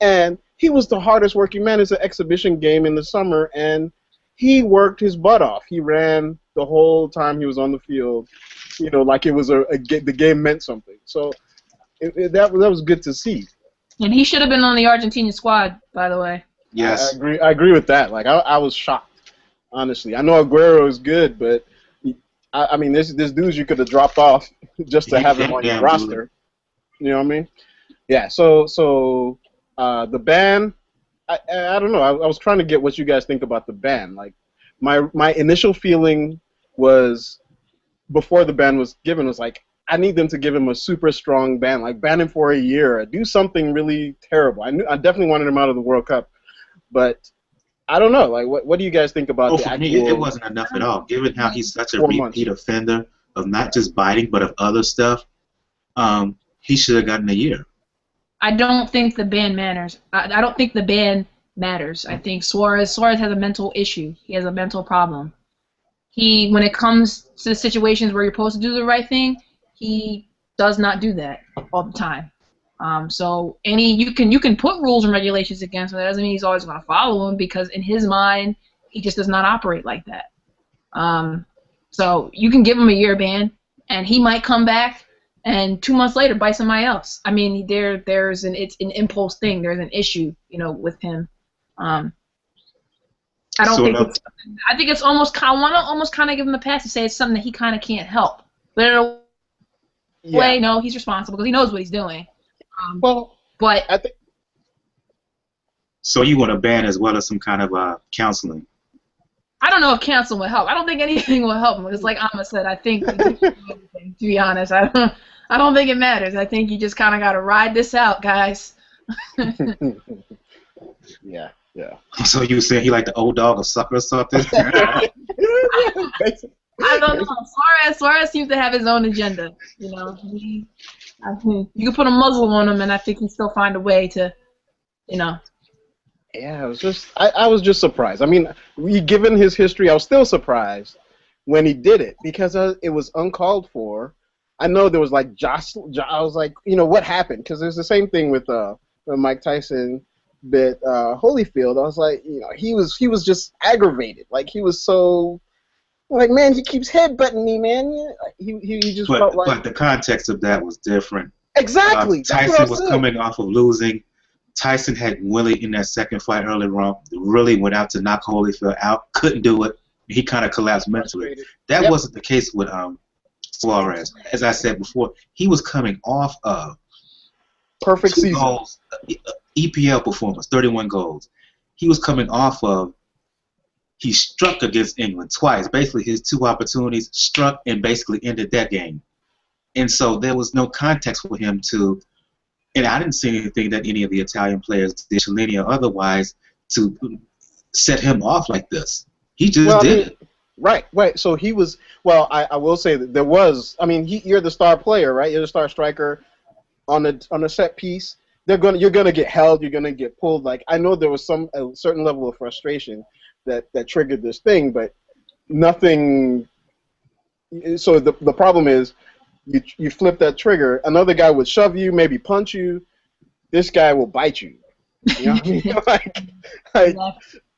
and he was the hardest working man. It's an exhibition game in the summer, and he worked his butt off. He ran the whole time he was on the field, like it was the game meant something. So that was good to see. And he should have been on the Argentinian squad, by the way. Yes. I agree with that. Like I was shocked, honestly. I know Aguero is good, but I mean, there's dudes you could have dropped off just to have him on your roster. You know what I mean? Yeah. So the ban. I don't know. I was trying to get what you guys think about the ban. Like my initial feeling was before the ban was given was like, I need them to give him a super strong ban, like ban him for a year, do something really terrible. I definitely wanted him out of the World Cup, but I don't know. Like, what do you guys think about the for me, actual? it wasn't enough at all. Given how he's such a repeat offender of not just biting but of other stuff, he should have gotten a year. I don't think the ban matters. I don't think the ban matters. I think Suarez has a mental issue. He has a mental problem. When it comes to the situations where you're supposed to do the right thing, he does not do that all the time. So you can put rules and regulations against him. That doesn't mean he's always going to follow them because in his mind, he just does not operate like that. So you can give him a year ban, and he might come back and 2 months later bite somebody else. I mean, it's an impulse thing. There's an issue, with him. I think it's almost. I want to almost kind of give him a pass to say it's something that he kind of can't help. But in a way, no, he's responsible because he knows what he's doing. But I think. So you want a ban as well as some kind of counseling? I don't know if counseling will help. I don't think anything will help him. It's like Amma said. I think, to be honest, I don't think it matters. I think you just kind of got to ride this out, guys. Yeah. So you saying he like the old dog or sucker or something? I don't know. Suarez seems to have his own agenda. I think you can put a muzzle on him, and I think he'd still find a way to, Yeah, I was just surprised. I mean, given his history, I was still surprised when he did it because it was uncalled for. I know there was like I was like, what happened? Because there's the same thing with Mike Tyson bit Holyfield. I was like, he was just aggravated. Like he was so. Like, man, he keeps headbutting me, man. He just felt like. But the context of that was different. Exactly. Tyson was coming off of losing. Tyson had Willie in that second fight earlier on. Really went out to knock Holyfield out. Couldn't do it. He kind of collapsed mentally. That wasn't the case with Suarez. As I said before, he was coming off of perfect season. Goals, EPL performance, 31 goals. He was coming off of. He struck against England twice. Basically, his 2 opportunities struck and basically ended that game. And so there was no context for him to, and I didn't see anything that any of the Italian players did, Chiellini or otherwise, to set him off like this. He just did it. Right. So he was, I will say that there was, you're the star player, right? You're the star striker on a set piece. You're gonna get held, you're gonna get pulled. Like, I know there was a certain level of frustration that triggered this thing, but nothing. So the problem is, you flip that trigger, another guy would shove you, maybe punch you. This guy will bite you. You know what I mean? like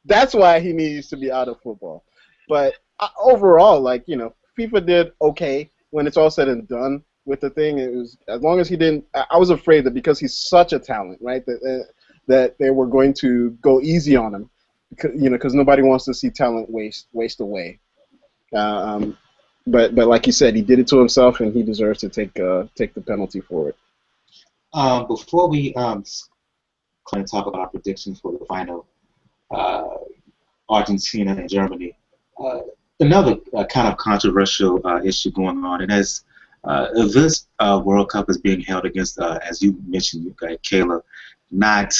that's why he needs to be out of football. But overall, FIFA did okay when it's all said and done with the thing. It was, as long as he didn't. I was afraid that because he's such a talent, right, that they were going to go easy on him. Because nobody wants to see talent waste away. But like you said, he did it to himself, and he deserves to take the penalty for it. Before we kind of talk about our predictions for the final, Argentina and Germany, another kind of controversial issue going on, and as this World Cup is being held against, as you mentioned, Kayla, not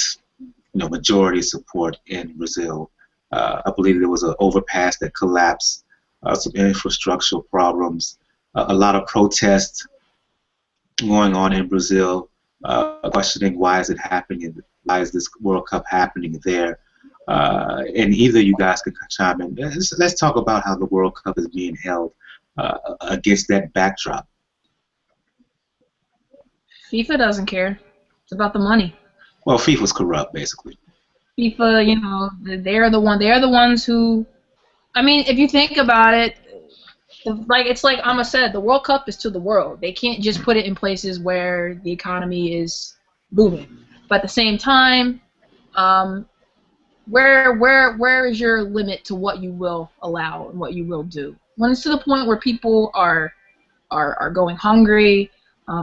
majority support in Brazil. I believe there was an overpass that collapsed, some infrastructural problems. a lot of protests going on in Brazil, questioning why is it happening, why is this World Cup happening there. And either you guys can chime in. Let's talk about how the World Cup is being held against that backdrop. FIFA doesn't care. It's about the money. Well, FIFA's corrupt, basically. FIFA, they're the ones who. I mean, if you think about it, it's like Amma said, the World Cup is to the world. They can't just put it in places where the economy is booming. But at the same time, where is your limit to what you will allow and what you will do? When it's to the point where people are going hungry,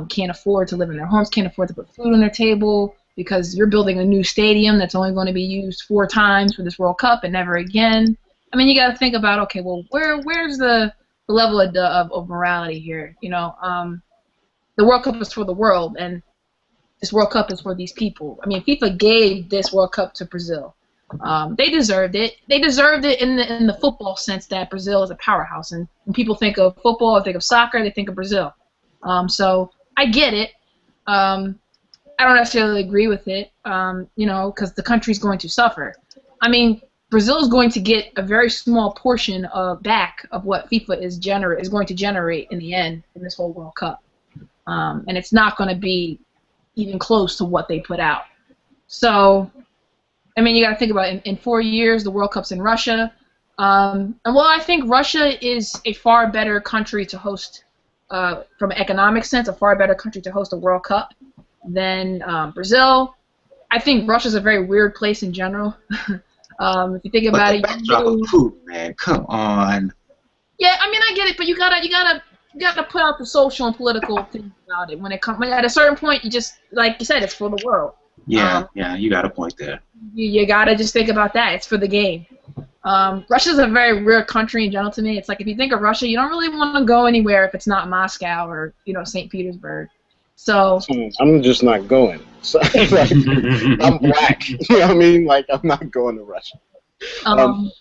can't afford to live in their homes, can't afford to put food on their table because you're building a new stadium that's only going to be used 4 times for this World Cup and never again. I mean, you got to think about, okay, well, where's the level of morality here? The World Cup is for the world, and this World Cup is for these people. I mean, FIFA gave this World Cup to Brazil. They deserved it. They deserved it in the football sense that Brazil is a powerhouse. And when people think of football, they think of soccer, they think of Brazil. So I get it. I don't necessarily agree with it, because the country's going to suffer. I mean, Brazil is going to get a very small portion back of what FIFA is going to generate in the end in this whole World Cup. And it's not going to be even close to what they put out. So, I mean, you got to think about it. In 4 years, the World Cup's in Russia. I think Russia is a far better country to host, from an economic sense, a far better country to host a World Cup than Brazil. I think Russia's a very weird place in general. If you think about it, backdrop of Putin, man, come on. Yeah, I mean, I get it, but you gotta put out the social and political things about it. When at a certain point, you just, like you said, it's for the world. Yeah, you got a point there. You gotta just think about that. It's for the game. Russia's a very weird country in general to me. It's like if you think of Russia, you don't really want to go anywhere if it's not Moscow or St. Petersburg. So I'm just not going. So, I'm black. You know what I mean? Like, I'm not going to Russia. And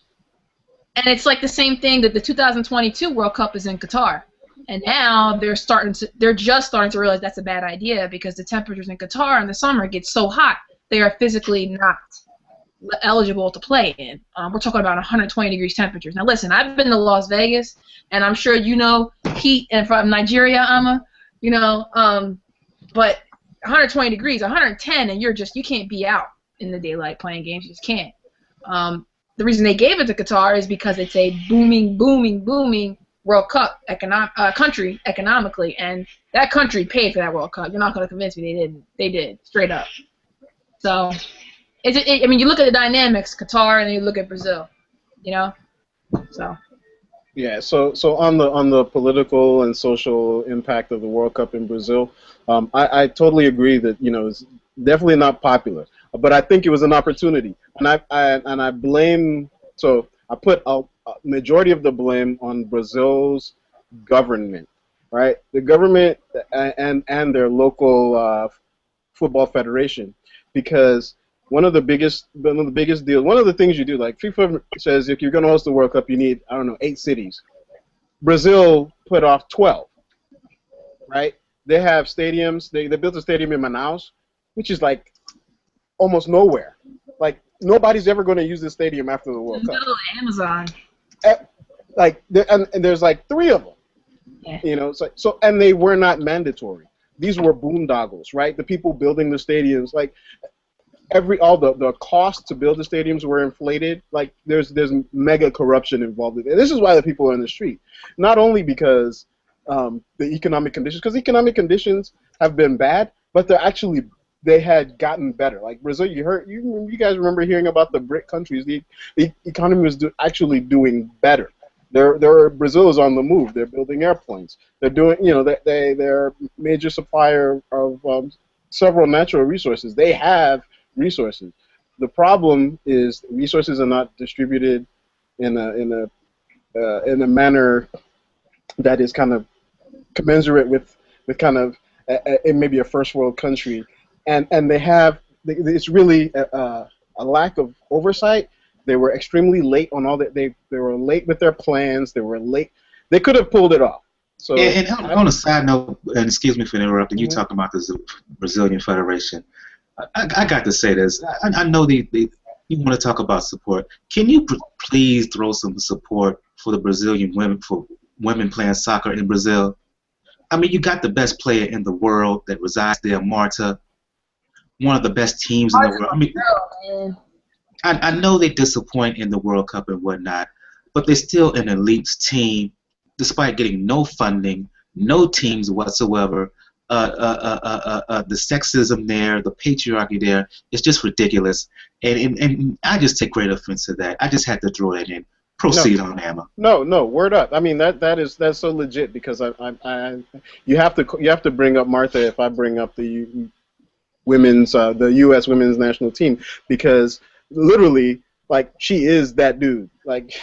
it's like the same thing that the 2022 World Cup is in Qatar. And now they're just starting to realize that's a bad idea because the temperatures in Qatar in the summer get so hot they are physically not eligible to play in. We're talking about 120 degrees temperatures. Now listen, I've been to Las Vegas, and I'm sure heat and from Nigeria, Amma, but 120 degrees, 110, and you can't be out in the daylight playing games. You just can't. The reason they gave it to Qatar is because it's a booming World Cup country economically, and that country paid for that World Cup. You're not going to convince me they didn't. They did, straight up. So, I mean, you look at the dynamics, Qatar, and then you look at Brazil, So. Yeah. So on the political and social impact of the World Cup in Brazil, I totally agree that it's definitely not popular, but I think it was an opportunity, and I blame. So I put a majority of the blame on Brazil's government, right? The government and their local football federation, because one of the biggest deals, one of the things you do, like FIFA says, if you're going to host the World Cup, you need 8 cities. Brazil put off 12, right? They have stadiums. They built a stadium in Manaus, which is like almost nowhere. Like nobody's ever going to use this stadium after the World Cup. Middle of the Amazon. And there's like 3 of them. Yeah. So and they were not mandatory. These were boondoggles, right? The people building the stadiums, like all the costs to build the stadiums were inflated. Like there's mega corruption involved in it. And this is why the people are in the street. Not only because the economic conditions, because economic conditions have been bad, but they had gotten better. Like Brazil, you guys remember hearing about the BRIC countries? The economy was actually doing better. Brazil is on the move. They're building airplanes. They're doing, they're a major supplier of several natural resources. They have resources. The problem is resources are not distributed in a manner that is kind of commensurate with kind of maybe a first world country, and it's really a lack of oversight. They were extremely late on all that. They were late with their plans. They were late. They could have pulled it off. So On a side note, and excuse me for interrupting, you talking about the Brazilian Federation. I got to say this. I know you want to talk about support. Can you please throw some support for the Brazilian women, for women playing soccer in Brazil? I mean, you got the best player in the world that resides there, Marta, one of the best teams in the world. I mean, Man. I know they disappoint in the World Cup and whatnot, but they're still an elite team, despite getting no funding, no teams whatsoever. The sexism there, the patriarchy there, it's just ridiculous, and I just take great offense to that. I just had to throw that in. Proceed on, Emma. No, word up. I mean that's so legit because you have to bring up Martha if I bring up the the U.S. women's national team, because literally, like, she is that dude. Like,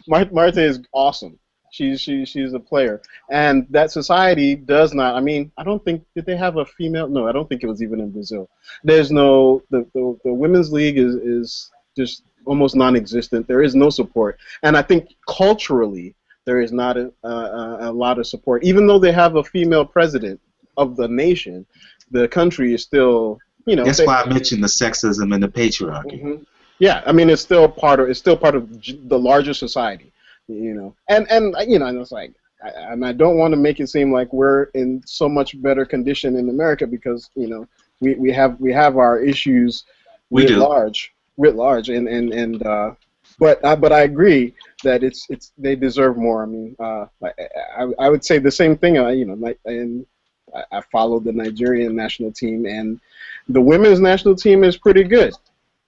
Martha is awesome. She's a player, and that society does not. I mean, I don't think, did they have a female? No, I don't think it was even in Brazil. There's no, the women's league is just almost non-existent. There is no support, and I think culturally there is not a lot of support. Even though they have a female president of the nation, the country is still, That's why I mentioned the sexism and the patriarchy. Mm-hmm. Yeah, I mean, it's still part of the larger society, and it's like, and I don't want to make it seem like we're in so much better condition in America, because we have our issues writ large, but I agree that they deserve more. I mean, I would say the same thing. I followed the Nigerian national team, and the women's national team is pretty good,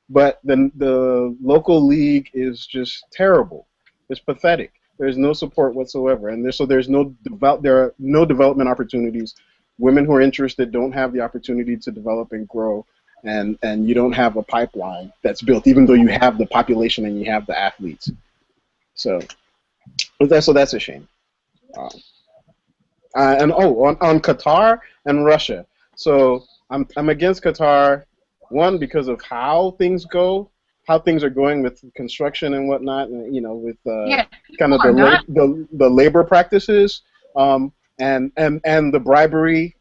but the local league is just terrible. It's pathetic. There's no support whatsoever, and there are no development opportunities. Women who are interested don't have the opportunity to develop and grow, and you don't have a pipeline that's built, even though you have the population and you have the athletes. So that's a shame. On Qatar and Russia. So I'm against Qatar, one, because of how things are going with construction and whatnot, and with kind of the labor practices, and the bribery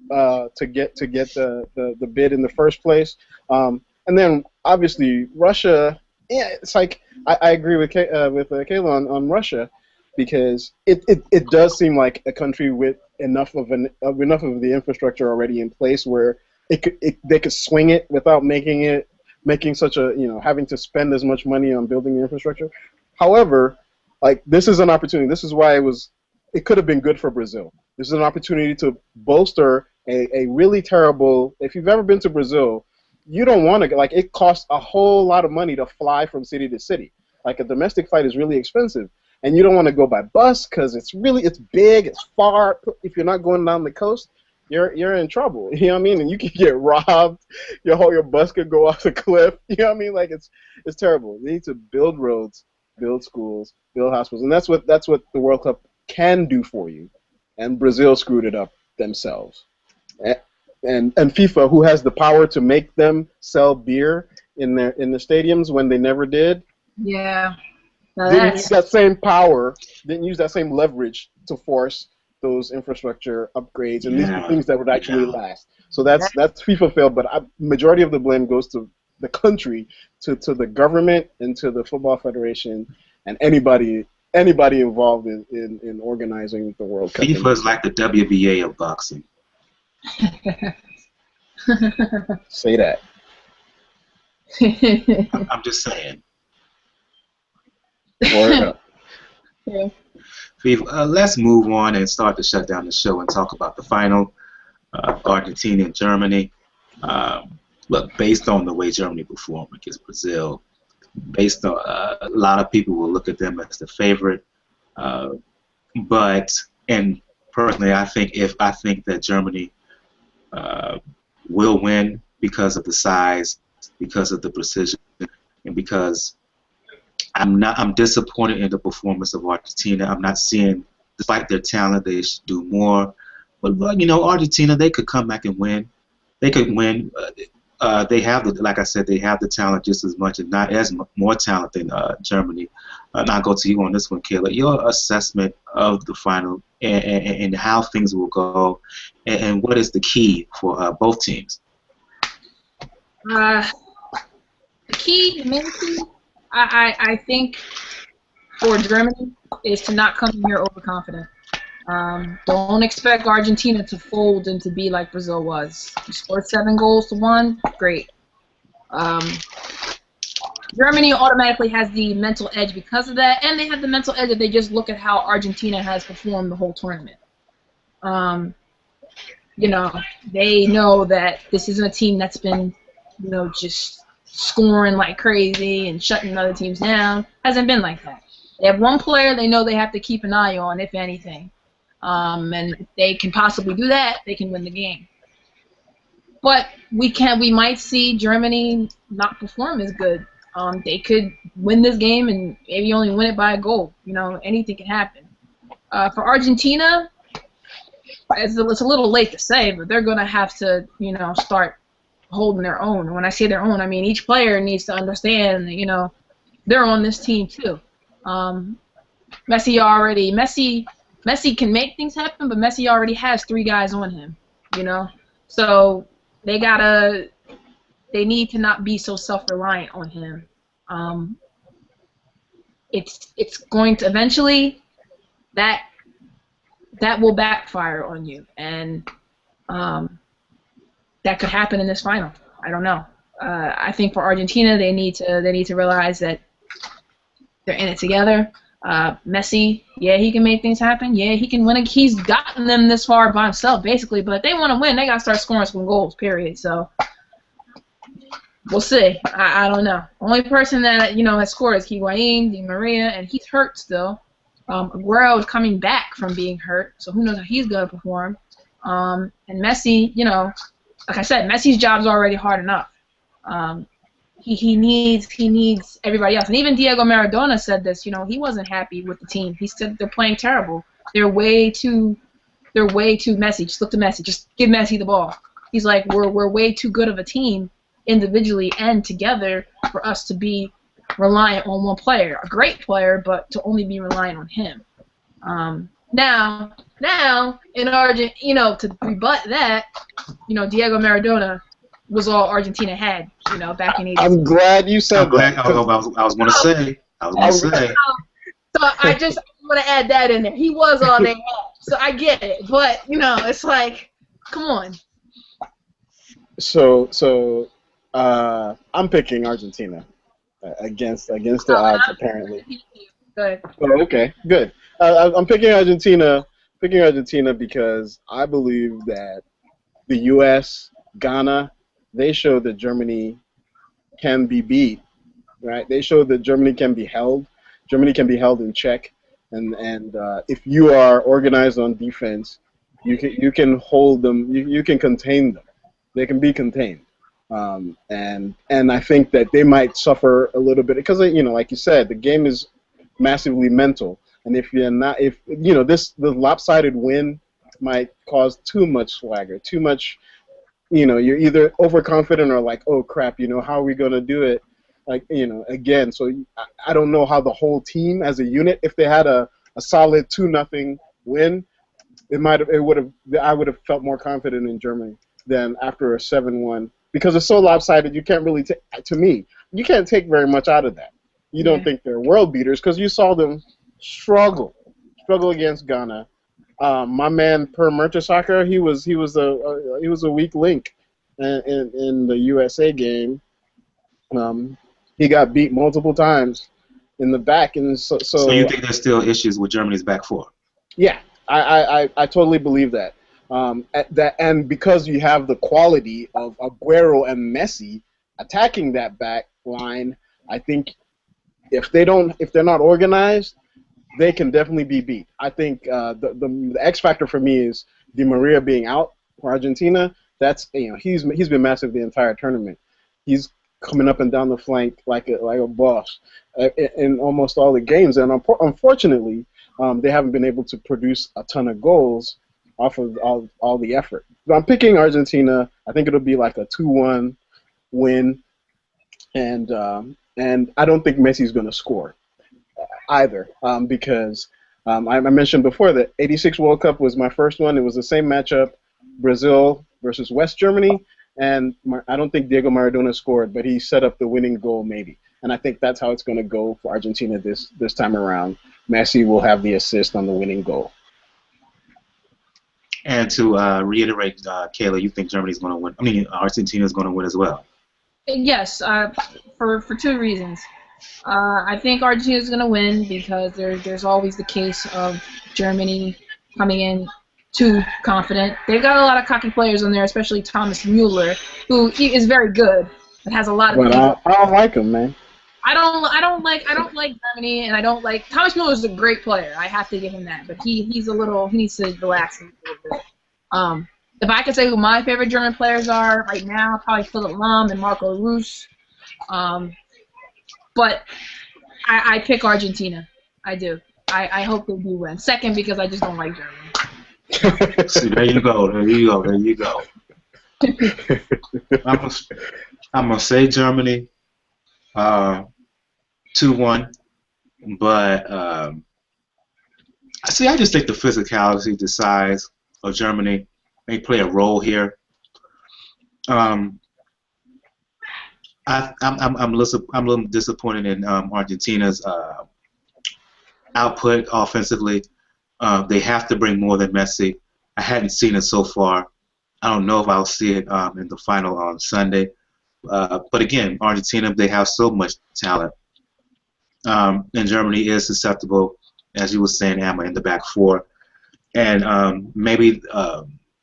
to get the bid in the first place, and then obviously Russia. Yeah, it's like I agree with Kayla on Russia, because it does seem like a country with enough of the infrastructure already in place where they could swing it without making such a, having to spend as much money on building the infrastructure. However, like, this is an opportunity. This is why it could have been good for Brazil. This is an opportunity to bolster a really terrible. If you've ever been to Brazil, you don't want to, like, it costs a whole lot of money to fly from city to city. Like, a domestic flight is really expensive, and you don't want to go by bus because it's big, it's far. If you're not going down the coast, you're in trouble. You know what I mean? And you could get robbed. Your bus could go off the cliff. You know what I mean? Like, it's terrible. They need to build roads, build schools, build hospitals, and that's what the World Cup can do for you. And Brazil screwed it up themselves. And FIFA, who has the power to make them sell beer in the stadiums when they never did. Yeah. Didn't use that same power, didn't use that same leverage to force those infrastructure upgrades, and these are things that would actually last. So that's FIFA failed, but majority of the blame goes to the country, to the government, and to the Football Federation, and anybody involved in organizing the World Cup. FIFA is like the WBA of boxing. Say that. I'm just saying. Yeah. Let's move on and start to shut down the show and talk about the final, Argentina and Germany. Look, based on the way Germany performed against Brazil, based on a lot of people will look at them as the favorite, and personally, I think that Germany will win because of the size, because of the precision, and because I'm disappointed in the performance of Argentina. I'm not seeing, despite their talent, they should do more. But Argentina, they could come back and win. They could win. they have the, like I said, they have the talent just as much, if not as more talent than Germany. And I'll go to you on this one, Kayla. Your assessment of the final and how things will go, and what is the key for both teams? The key, the main key, I think for Germany is to not come in here overconfident. Don't expect Argentina to fold and to be like Brazil was. You scored 7 goals to 1, great. Germany automatically has the mental edge because of that, and they have the mental edge if they just look at how Argentina has performed the whole tournament. You know, they know that this isn't a team that's been, you know, just scoring like crazy and shutting other teams down. Hasn't been like that. They have one player they know they have to keep an eye on, if anything. And if they can possibly do that, they can win the game. But we might see Germany not perform as good. They could win this game and maybe only win it by a goal. You know, anything can happen. For Argentina, it's a little late to say, but they're going to have to, you know, start holding their own. And when I say their own, I mean each player needs to understand that, you know, they're on this team too. Messi can make things happen, but Messi already has 3 guys on him, you know? So they need to not be so self-reliant on him. It's going to eventually, that will backfire on you, and that could happen in this final. I don't know. I think for Argentina, they need to realize that they're in it together. Messi, yeah, he can make things happen. Yeah, he can win. He's gotten them this far by himself, basically. But if they want to win, they got to start scoring some goals, period. So we'll see. I don't know. Only person that, you know, has scored is Higuain, Di Maria, and he's hurt still. Aguero is coming back from being hurt, so who knows how he's going to perform. And Messi, you know, like I said, Messi's job's already hard enough. He needs everybody else. And even Diego Maradona said this, you know, he wasn't happy with the team. He said they're playing terrible. They're way too Messi. Just look to Messi. Just give Messi the ball. He's like, we're way too good of a team individually and together for us to be reliant on one player. A great player, but to only be reliant on him. Now in Argentina, you know, to rebut that, you know, Diego Maradona was all Argentina had, you know, back in 80s. I'm glad you said that. I was going to say. So I just want to add that in there. He was all they had, so I get it. But, you know, it's like, come on. So I'm picking Argentina against the odds, apparently. Good. Oh, okay, good. I'm picking Argentina because I believe that the U.S., Ghana, they showed that Germany can be beat, right? They showed that Germany can be held. Germany can be held in check, and if you are organized on defense, you can hold them. You can contain them. They can be contained. And I think that they might suffer a little bit because, you know, like you said, the game is massively mental. And if you know, the lopsided win might cause too much swagger, too much. You know, you're either overconfident or like, oh crap, you know, how are we gonna do it? Like, you know, again, so I don't know how the whole team as a unit, if they had a solid 2-0 win, I would have felt more confident in Germany than after a 7-1 because it's so lopsided. You can't really to me, you can't take very much out of that. You don't think they're world beaters because you saw them struggle against Ghana. My man Per Mertesacker, he was a weak link in the USA game. He got beat multiple times in the back, and so you think there's still issues with Germany's back four? Yeah, I totally believe that. And because you have the quality of Aguero and Messi attacking that back line, I think if they're not organized, they can definitely be beat. I think the X factor for me is Di Maria being out for Argentina. That's, you know, he's been massive the entire tournament. He's coming up and down the flank like a boss in almost all the games. And unfortunately, they haven't been able to produce a ton of goals off of all the effort. But I'm picking Argentina. I think it'll be like a 2-1 win, and I don't think Messi's going to score either, because I mentioned before that '86 World Cup was my first one. It was the same matchup, Brazil versus West Germany, and I don't think Diego Maradona scored, but he set up the winning goal maybe. And I think that's how it's going to go for Argentina this time around. Messi will have the assist on the winning goal. And to reiterate, Kayla, you think Germany's going to win? I mean, Argentina's going to win as well. Yes, for two reasons. I think Argentina is going to win because there's always the case of Germany coming in too confident. They've got a lot of cocky players on there, especially Thomas Mueller, who he is very good, but has a lot of. But I don't like him, man. I don't like Germany, and I don't like Thomas Mueller is a great player. I have to give him that, but he needs to relax a little bit. If I could say who my favorite German players are right now, probably Philipp Lahm and Marco Reus. But I pick Argentina. I do. I hope they do win. Second, because I just don't like Germany. See, there you go. There you go. There you go. I'm gonna say Germany, 2-1, but see, I just think the physicality, the size of Germany may play a role here. I'm a little disappointed in Argentina's output offensively. They have to bring more than Messi. I hadn't seen it so far. I don't know if I'll see it in the final on Sunday. But again, Argentina, they have so much talent. And Germany is susceptible, as you were saying, Emma, in the back four. And maybe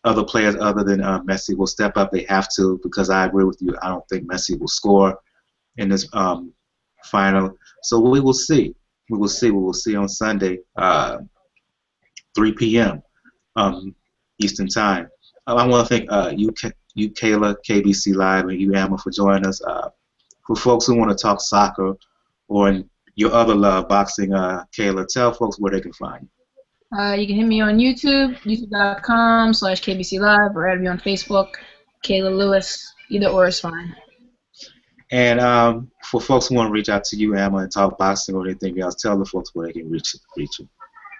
other players other than Messi will step up. They have to, because I agree with you. I don't think Messi will score in this final. So we will see. We will see. We will see on Sunday, 3 p.m. Eastern Time. I want to thank you, Kayla, KBC Live, and you, Emma, for joining us. For folks who want to talk soccer or your other love, boxing, Kayla, tell folks where they can find you. You can hit me on YouTube, youtube.com/KBC Live, or add me on Facebook, Kayla Lewis. Either or is fine. And for folks who want to reach out to you, Emma, and talk boxing or anything else, tell the folks where they can reach you.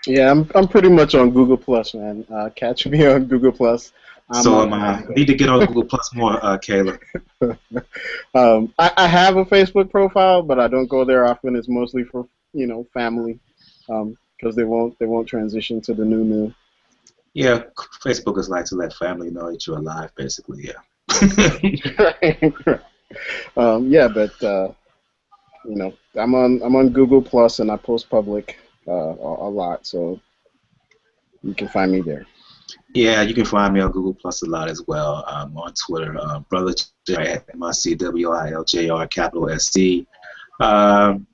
Yeah, I'm pretty much on Google Plus, man. Catch me on Google Plus. So am I. Need to get on Google Plus more, Kayla. I have a Facebook profile, but I don't go there often. It's mostly for family, because they won't transition to the new. Yeah, Facebook is like to let family know that you're alive, basically. Yeah. Yeah, but I'm on Google Plus, and I post public a lot, so you can find me there. Yeah, you can find me on Google Plus a lot as well. On Twitter, Brother J at MICWILJR capital SC. Find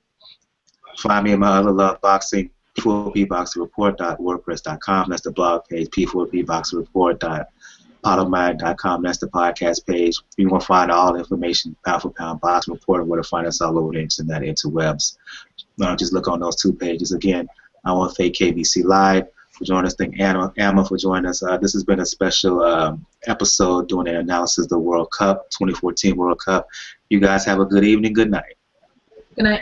me in my other love, boxing, P4PBoxingReport.wordpress.com. That's the blog page. P4PBoxingReport.podomag.com. That's the podcast page. You want to find all the information, pound for pound, boxing report, and where to find us all over the internet, interwebs. Just look on those two pages. Again, I want to thank KBC Live for joining us. Thank Emma for joining us. This has been a special episode doing an analysis of the World Cup, 2014 World Cup. You guys have a good evening. Good night. Good night.